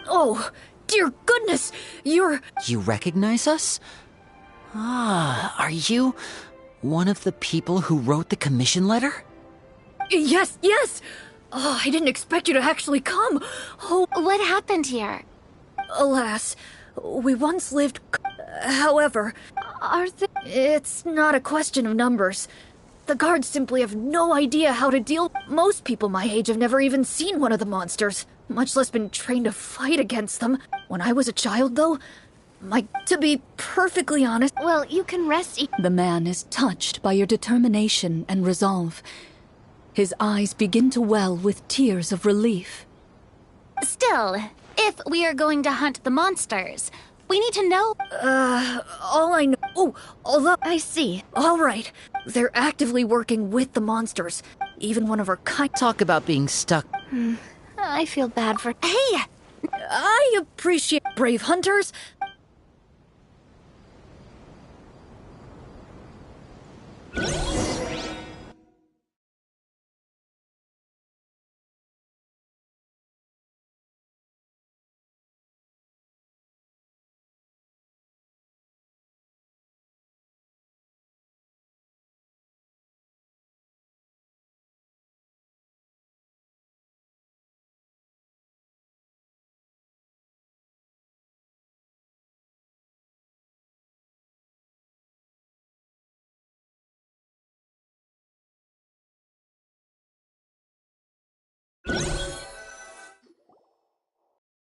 Oh, dear goodness, you're— You recognize us? Are you one of the people who wrote the commission letter? Yes! Oh, I didn't expect you to actually come. Oh, what happened here? Alas, we once lived However, it's not a question of numbers. The guards simply have no idea how to deal. Most people my age have never even seen one of the monsters, much less been trained to fight against them. When I was a child, though, to be perfectly honest... Well, you can rest... The man is touched by your determination and resolve. His eyes begin to well with tears of relief. Still, if we are going to hunt the monsters, we need to know... all I know... Oh, although... I see. All right. They're actively working with the monsters. Even one of our kind... Talk about being stuck. I feel bad for... Hey! I appreciate brave hunters.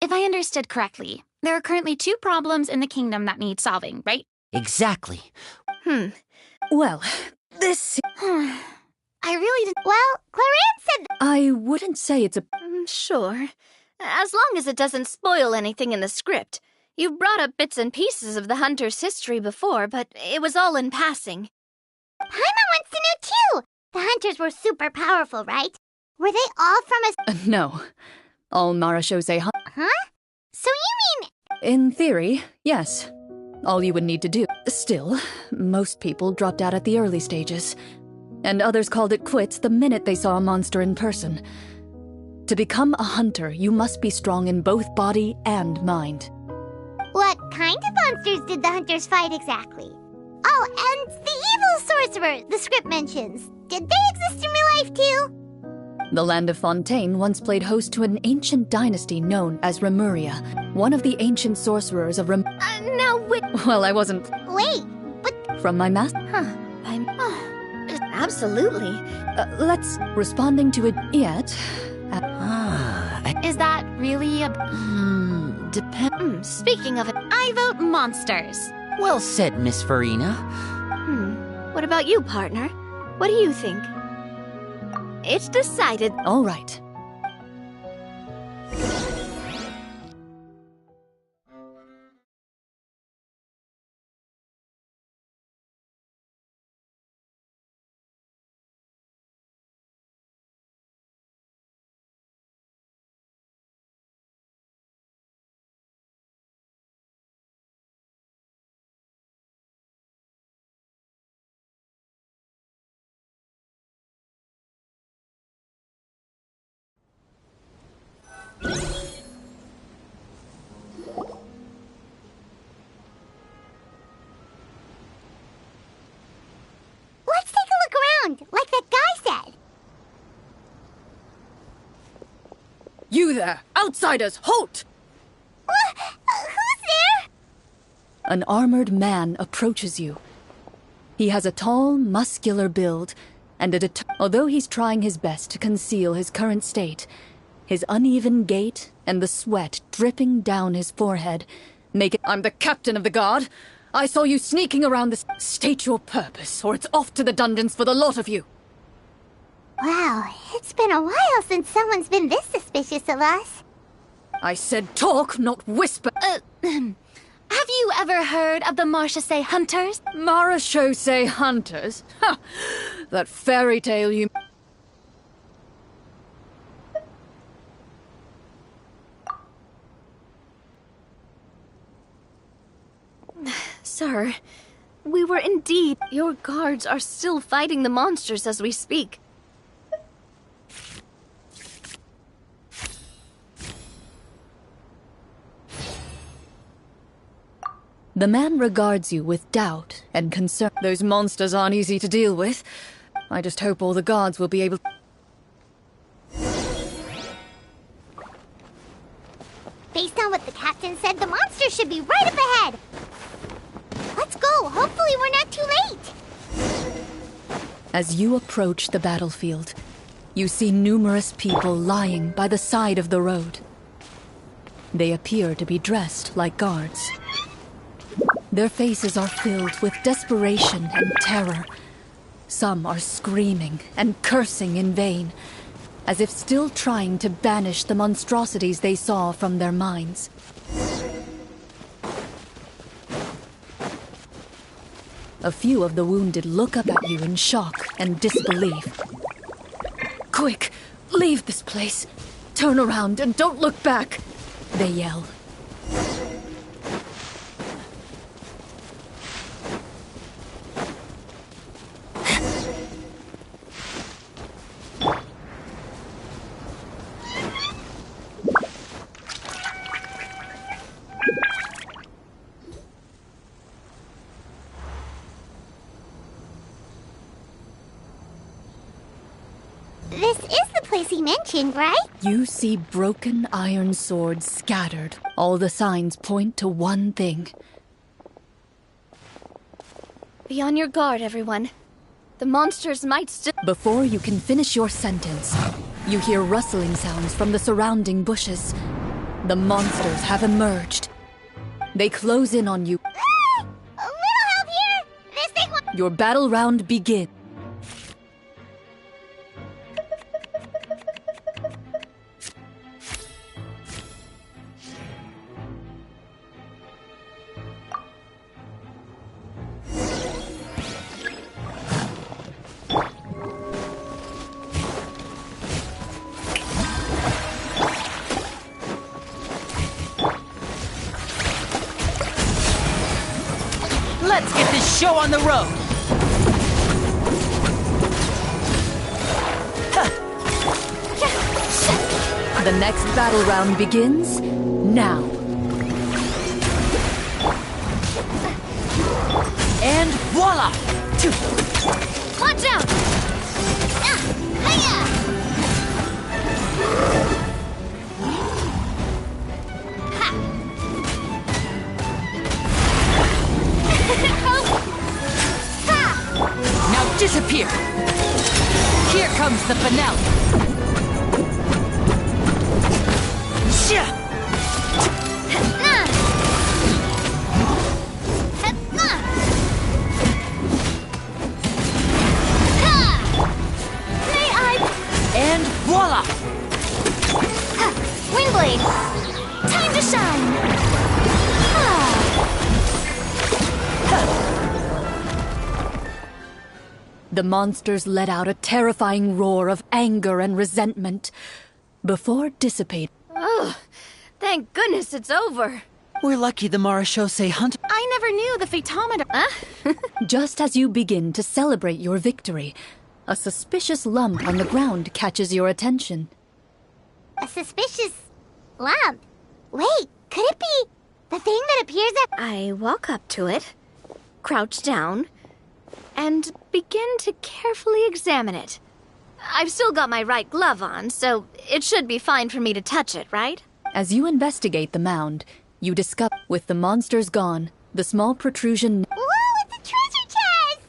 If I understood correctly, there are currently 2 problems in the kingdom that need solving, right? Exactly. Well, this... I really didn't... Well, Clarence said... I wouldn't say it's a... Sure. As long as it doesn't spoil anything in the script. You brought up bits and pieces of the hunter's history before, but it was all in passing. Paimon wants to know too! The hunters were super powerful, right? Were they all from a... no. All Marashose hunt... Huh? So you mean... In theory, yes. All you would need to do. Still, most people dropped out at the early stages. And others called it quits the minute they saw a monster in person. To become a hunter, you must be strong in both body and mind. What kind of monsters did the hunters fight exactly? Oh, and the evil sorcerer the script mentions. Did they exist in real life too? The land of Fontaine once played host to an ancient dynasty known as Remuria, one of the ancient sorcerers of Now wait... Well, I wasn't... Wait, but... From my master... Absolutely. Let's... Responding to it yet... Is that really a... Speaking of it... I vote monsters. Well said, Miss Farina. What about you, partner? What do you think? It's decided. All right. Let's take a look around, like that guy said. You there! Outsiders, halt! Who's there? An armored man approaches you. He has a tall, muscular build, and although he's trying his best to conceal his current state, his uneven gait and the sweat dripping down his forehead make it... I'm the captain of the guard. I saw you sneaking around this... State your purpose, or it's off to the dungeons for the lot of you. Wow, it's been a while since someone's been this suspicious of us. I said talk, not whisper. Have you ever heard of the Marchese hunters? Marachose hunters? Ha! That fairy tale you... Sir, we were indeed... Your guards are still fighting the monsters as we speak. The man regards you with doubt and concern. Those monsters aren't easy to deal with. I just hope all the guards will be able... Based on what the captain said, the monster should be right up ahead. go! Hopefully we're not too late! As you approach the battlefield, you see numerous people lying by the side of the road. They appear to be dressed like guards. Their faces are filled with desperation and terror. Some are screaming and cursing in vain, as if still trying to banish the monstrosities they saw from their minds. A few of the wounded look up at you in shock and disbelief. "Quick, leave this place. Turn around and don't look back," they yell. This is the place he mentioned, right? You see broken iron swords scattered. All the signs point to one thing. Be on your guard, everyone. The monsters might still... Before you can finish your sentence, you hear rustling sounds from the surrounding bushes. The monsters have emerged. They close in on you. A little help here! This thing will... Your battle round begins. Let's get this show on the road! The next battle round begins now. And voila! Watch out! Now disappear! Here comes the finale! And voila! Wingblade! Time to shine! The monsters let out a terrifying roar of anger and resentment before dissipating. Ugh, thank goodness it's over. We're lucky the Marashose hunt. I never knew the photometer. Just as you begin to celebrate your victory, a suspicious lump on the ground catches your attention. A suspicious lump? Wait, could it be the thing that appears at... I walk up to it, crouch down, and begin to carefully examine it. I've still got my right glove on, so it should be fine for me to touch it, right? As you investigate the mound, you discover, with the monsters gone, the small protrusion... Whoa, it's a treasure chest!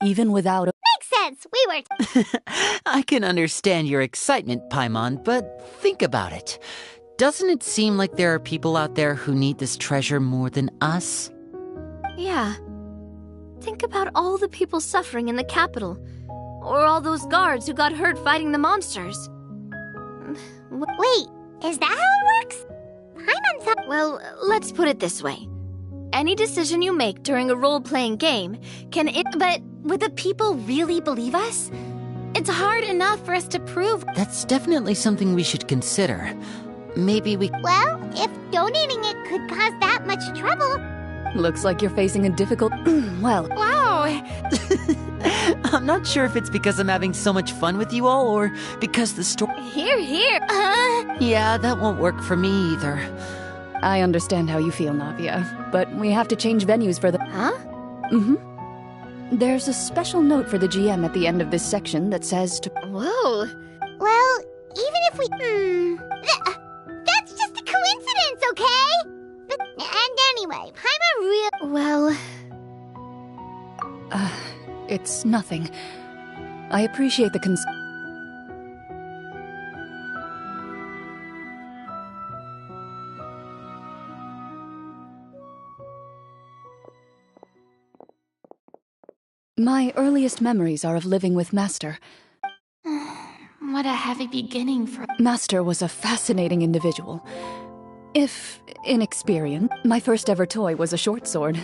even without a... Makes sense, we were... I can understand your excitement, Paimon, but think about it. Doesn't it seem like there are people out there who need this treasure more than us? Yeah. Think about all the people suffering in the capital. Or all those guards who got hurt fighting the monsters. Wait, is that how it works? Well, let's put it this way. Any decision you make during a role-playing game can But would the people really believe us? It's hard enough for us to prove. That's definitely something we should consider. Maybe we... Well, if donating it could cause that much trouble... Looks like you're facing a difficult... well... Wow! I'm not sure if it's because I'm having so much fun with you all, or because the story... Here, here! Yeah, that won't work for me either. I understand how you feel, Navia, but we have to change venues for the... Huh? Mm-hmm. There's a special note for the GM at the end of this section that says to... Whoa! Well, even if we... That's just a coincidence, okay? And anyway, I'm a real... Well... It's nothing. I appreciate the My earliest memories are of living with Master. What a heavy beginning for... Master was a fascinating individual. If inexperienced, my first ever toy was a short sword.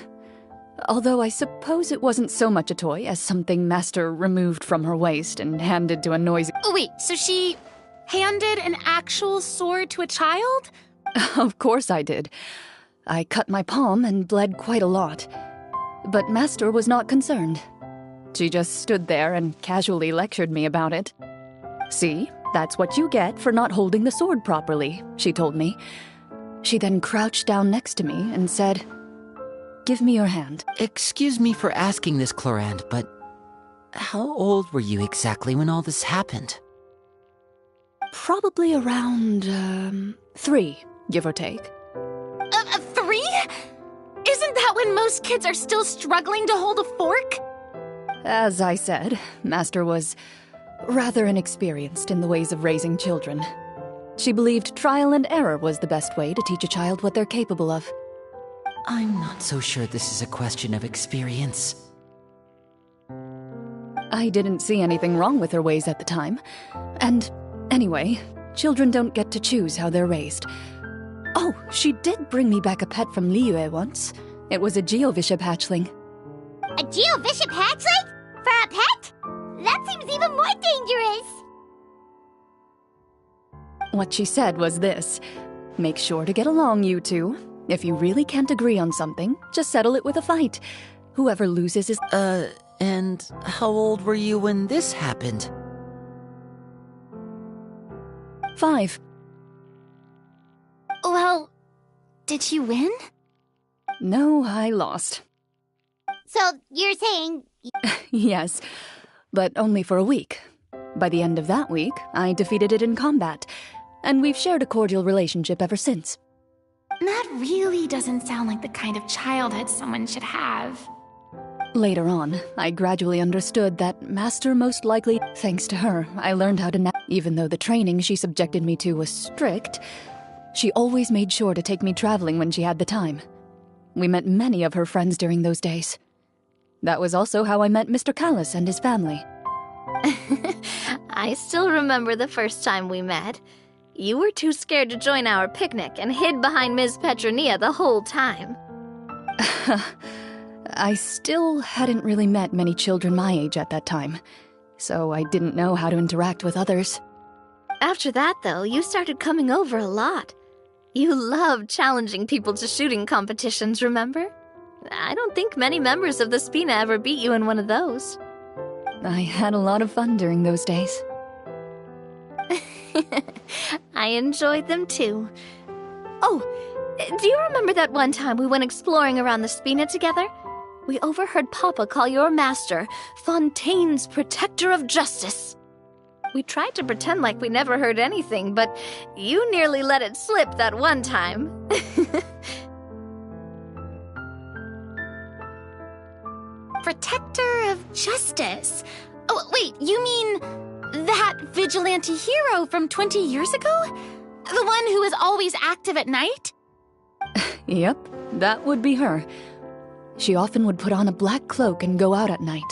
Although I suppose it wasn't so much a toy as something Master removed from her waist and handed to a noisy... Oh wait, so she handed an actual sword to a child? Of course I did. I cut my palm and bled quite a lot. But Master was not concerned. She just stood there and casually lectured me about it. See, that's what you get for not holding the sword properly, she told me. She then crouched down next to me and said, "Give me your hand." Excuse me for asking this, Clorand, but how old were you exactly when all this happened? Probably around, 3, give or take. 3? Isn't that when most kids are still struggling to hold a fork? As I said, Master was rather inexperienced in the ways of raising children. She believed trial and error was the best way to teach a child what they're capable of. I'm not so sure this is a question of experience. I didn't see anything wrong with her ways at the time. And anyway, children don't get to choose how they're raised. Oh, she did bring me back a pet from Liyue once. It was a Geovishap hatchling. A Geovishap hatchling? For a pet? That seems even more dangerous! What she said was this: make sure to get along, you two. If you really can't agree on something, just settle it with a fight. Whoever loses is... And how old were you when this happened? 5. Well, did you win? No, I lost. So, you're saying... Yes, but only for a week. By the end of that week, I defeated it in combat, and we've shared a cordial relationship ever since. That really doesn't sound like the kind of childhood someone should have. Later on, I gradually understood that Master most likely, thanks to her, I learned how to even though the training she subjected me to was strict, she always made sure to take me traveling when she had the time. We met many of her friends during those days. That was also how I met Mr. Callis and his family. I still remember the first time we met. You were too scared to join our picnic and hid behind Ms. Petronia the whole time. I still hadn't really met many children my age at that time, so I didn't know how to interact with others. After that, though, you started coming over a lot. You loved challenging people to shooting competitions, remember? I don't think many members of the Spina ever beat you in one of those. I had a lot of fun during those days. I enjoyed them too. Oh, do you remember that one time we went exploring around the Spina together? We overheard Papa call your master Fontaine's Protector of Justice. We tried to pretend like we never heard anything, but you nearly let it slip that one time. Protector of Justice? Oh, wait, you mean that vigilante hero from 20 years ago? The one who is always active at night? Yep, that would be her. She often would put on a black cloak and go out at night.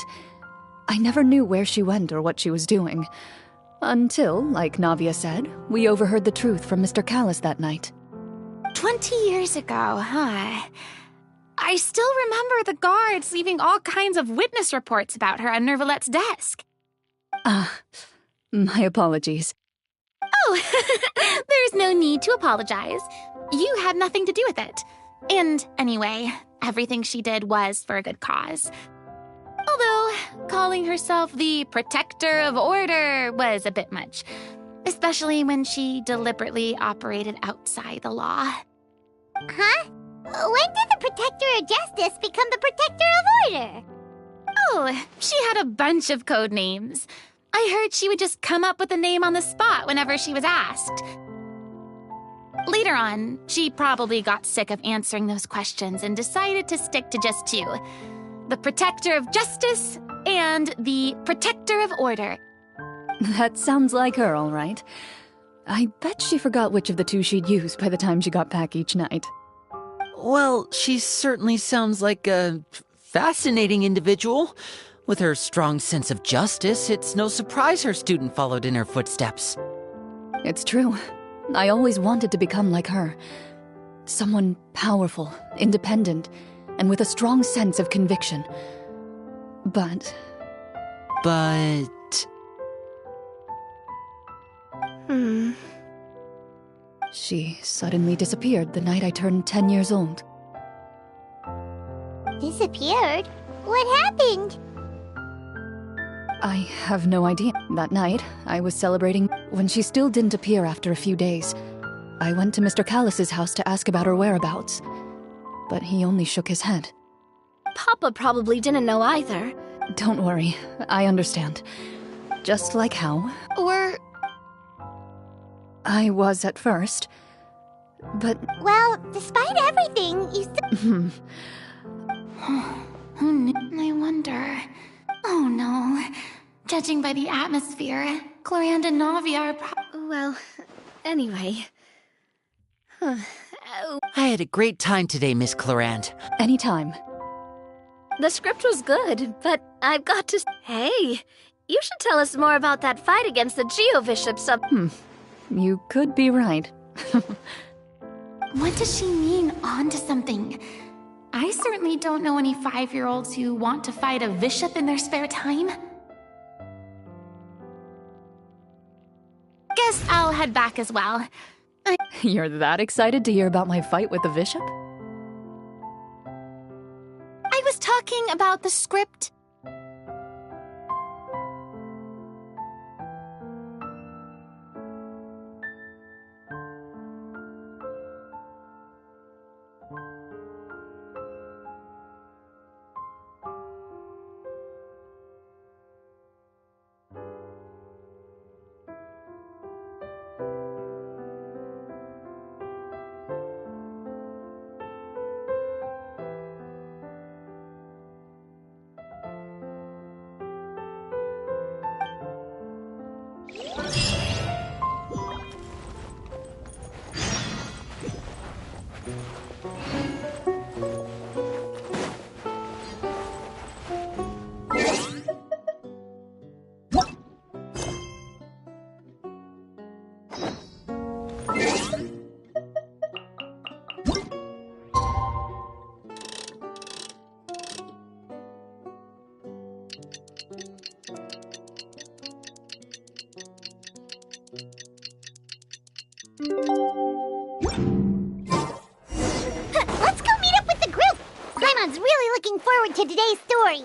I never knew where she went or what she was doing. Until, like Navia said, we overheard the truth from Mr. Callis that night. 20 years ago, huh? I I still remember the guards leaving all kinds of witness reports about her on Nervalette's desk. My apologies. Oh, there's no need to apologize. You had nothing to do with it. And anyway, everything she did was for a good cause. Although, calling herself the protector of order was a bit much, especially when she deliberately operated outside the law. Huh? When did the protector of justice become the protector of order? Oh, she had a bunch of code names. I heard she would just come up with a name on the spot whenever she was asked. Later on, she probably got sick of answering those questions and decided to stick to just two. The Protector of Justice and the Protector of Order. That sounds like her, all right. I bet she forgot which of the two she'd use by the time she got back each night. Well, she certainly sounds like a fascinating individual. With her strong sense of justice, it's no surprise her student followed in her footsteps. It's true. I always wanted to become like her. Someone powerful, independent, and with a strong sense of conviction. But... She suddenly disappeared the night I turned 10 years old. Disappeared? What happened? I have no idea. That night, I was celebrating when she still didn't appear after a few days. I went to Mr. Callus's house to ask about her whereabouts, but he only shook his head. Papa probably didn't know either. Don't worry, I understand. Just like how I was at first, but... Well, despite everything, you still... I wonder... Oh no. Judging by the atmosphere, Clorinde and Navi are Well, anyway... I had a great time today, Miss Clorinde. Anytime. The script was good, but I've got to... Hey, you should tell us more about that fight against the Geo-Bishops up... You could be right. What does she mean, on to something? I certainly don't know any 5-year-olds who want to fight a bishop in their spare time. Guess I'll head back as well. You're that excited to hear about my fight with the bishop? I was talking about the script. Let's go meet up with the group! Paimon's really looking forward to today's story.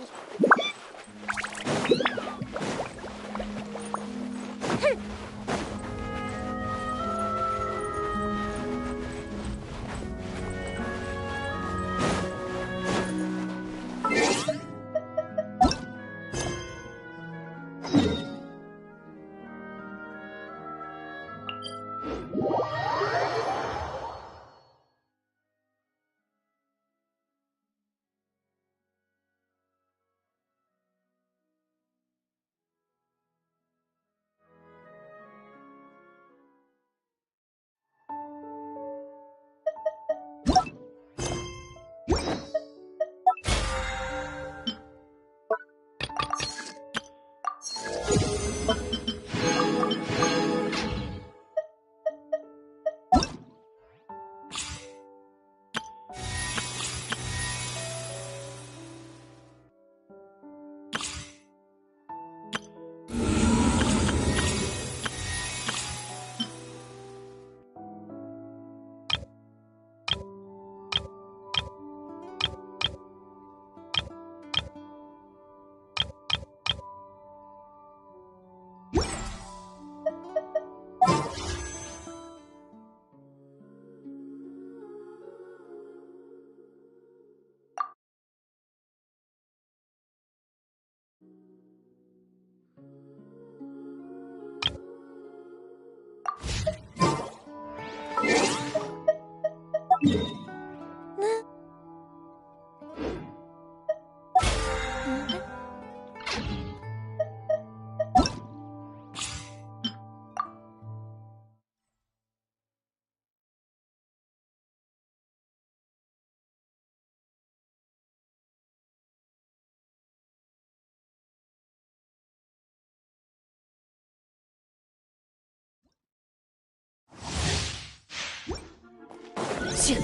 No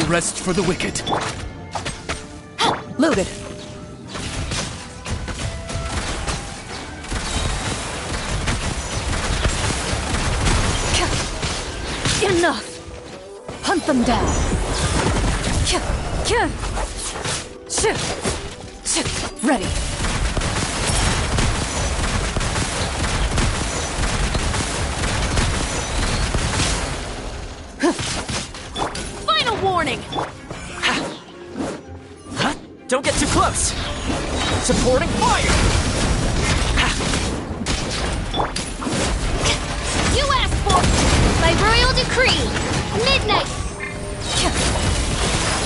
rest for the wicked. Loaded. Enough! Hunt them down! Ready! Final warning! Don't get too close! Supporting fire! You asked for by royal decree! Midnight!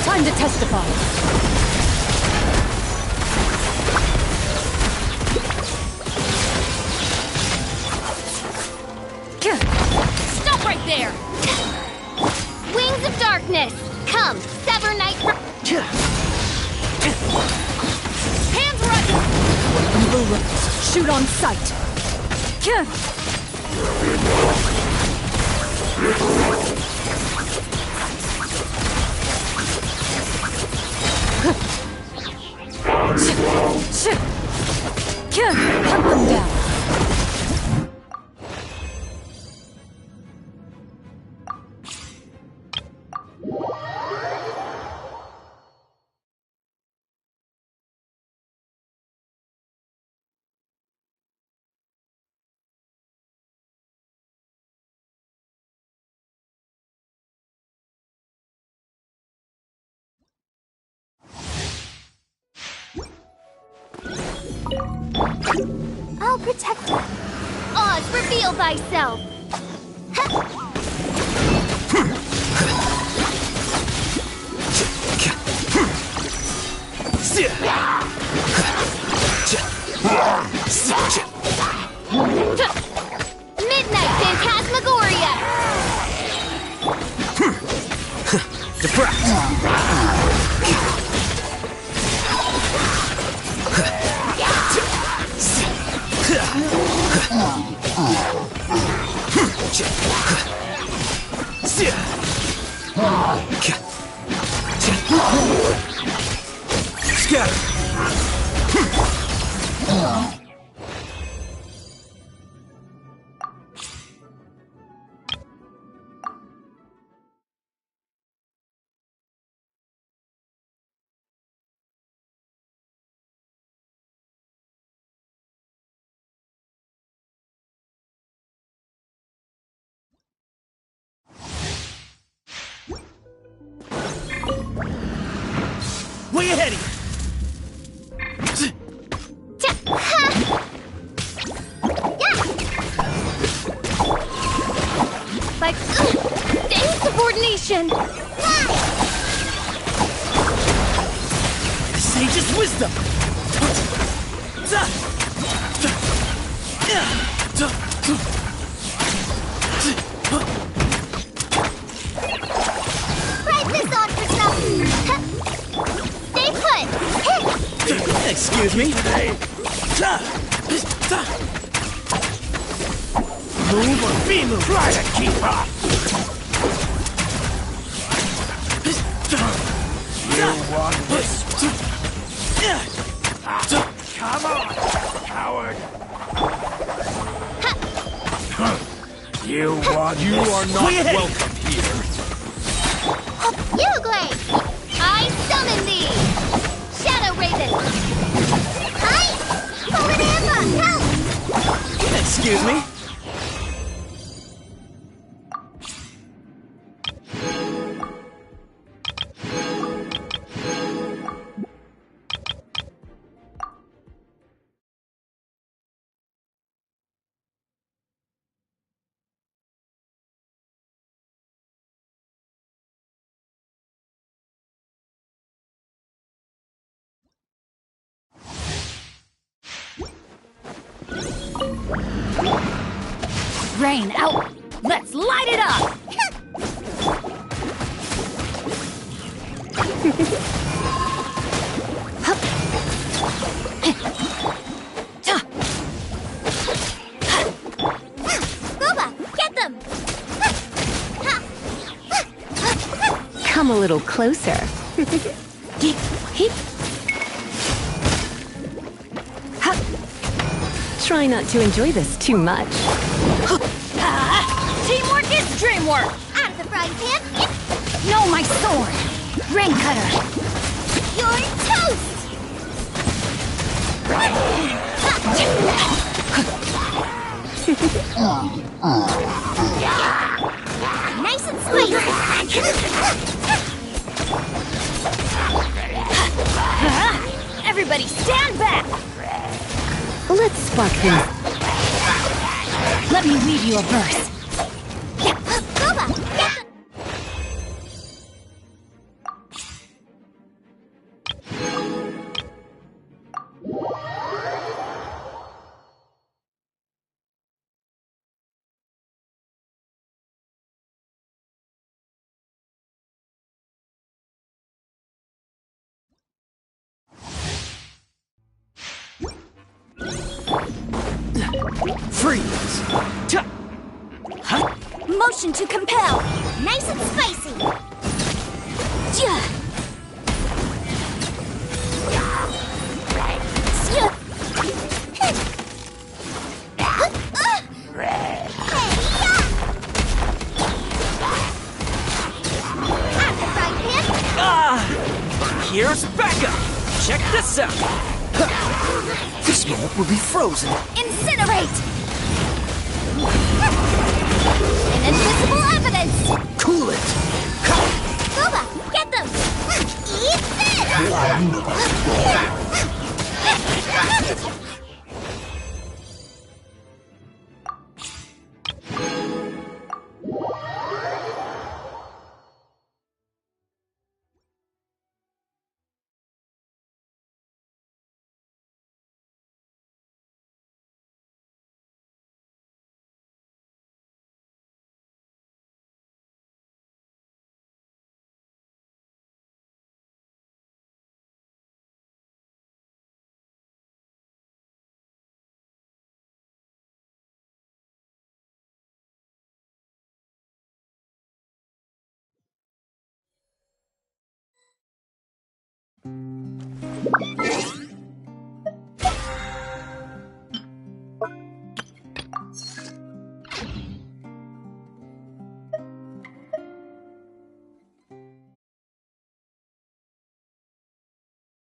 Time to testify. Stop right there! Wings of darkness! Come, sever night from... Hands ready! Evil rose. Shoot on sight. Hunt them down. I'll protect her. Oz, reveal thyself! Midnight Phantasmagoria! Way ahead of you! Like, insubordination! The sage's wisdom! Try this on for some... Stay put! Excuse me? Move or be moved! Try to keep up! You want this? Come on, coward! You are not welcome here! Yugle! I summon thee! Shadow Raven! Holy Emma, help! Excuse me? Rain out! Let's light it up! Boba, get them! Come a little closer. Try not to enjoy this too much. Teamwork is dreamwork! Out of the frying pan! No, my sword! Rain cutter! You're toast! Nice and spicy! Everybody stand back! Let's spark things. Let me read you a verse. Freeze! Motion to compel! Nice and spicy! Here's backup! Check this out! This moment will be frozen. Incinerate! Invisible evidence! Cool it! Gooba, get them! Eat this!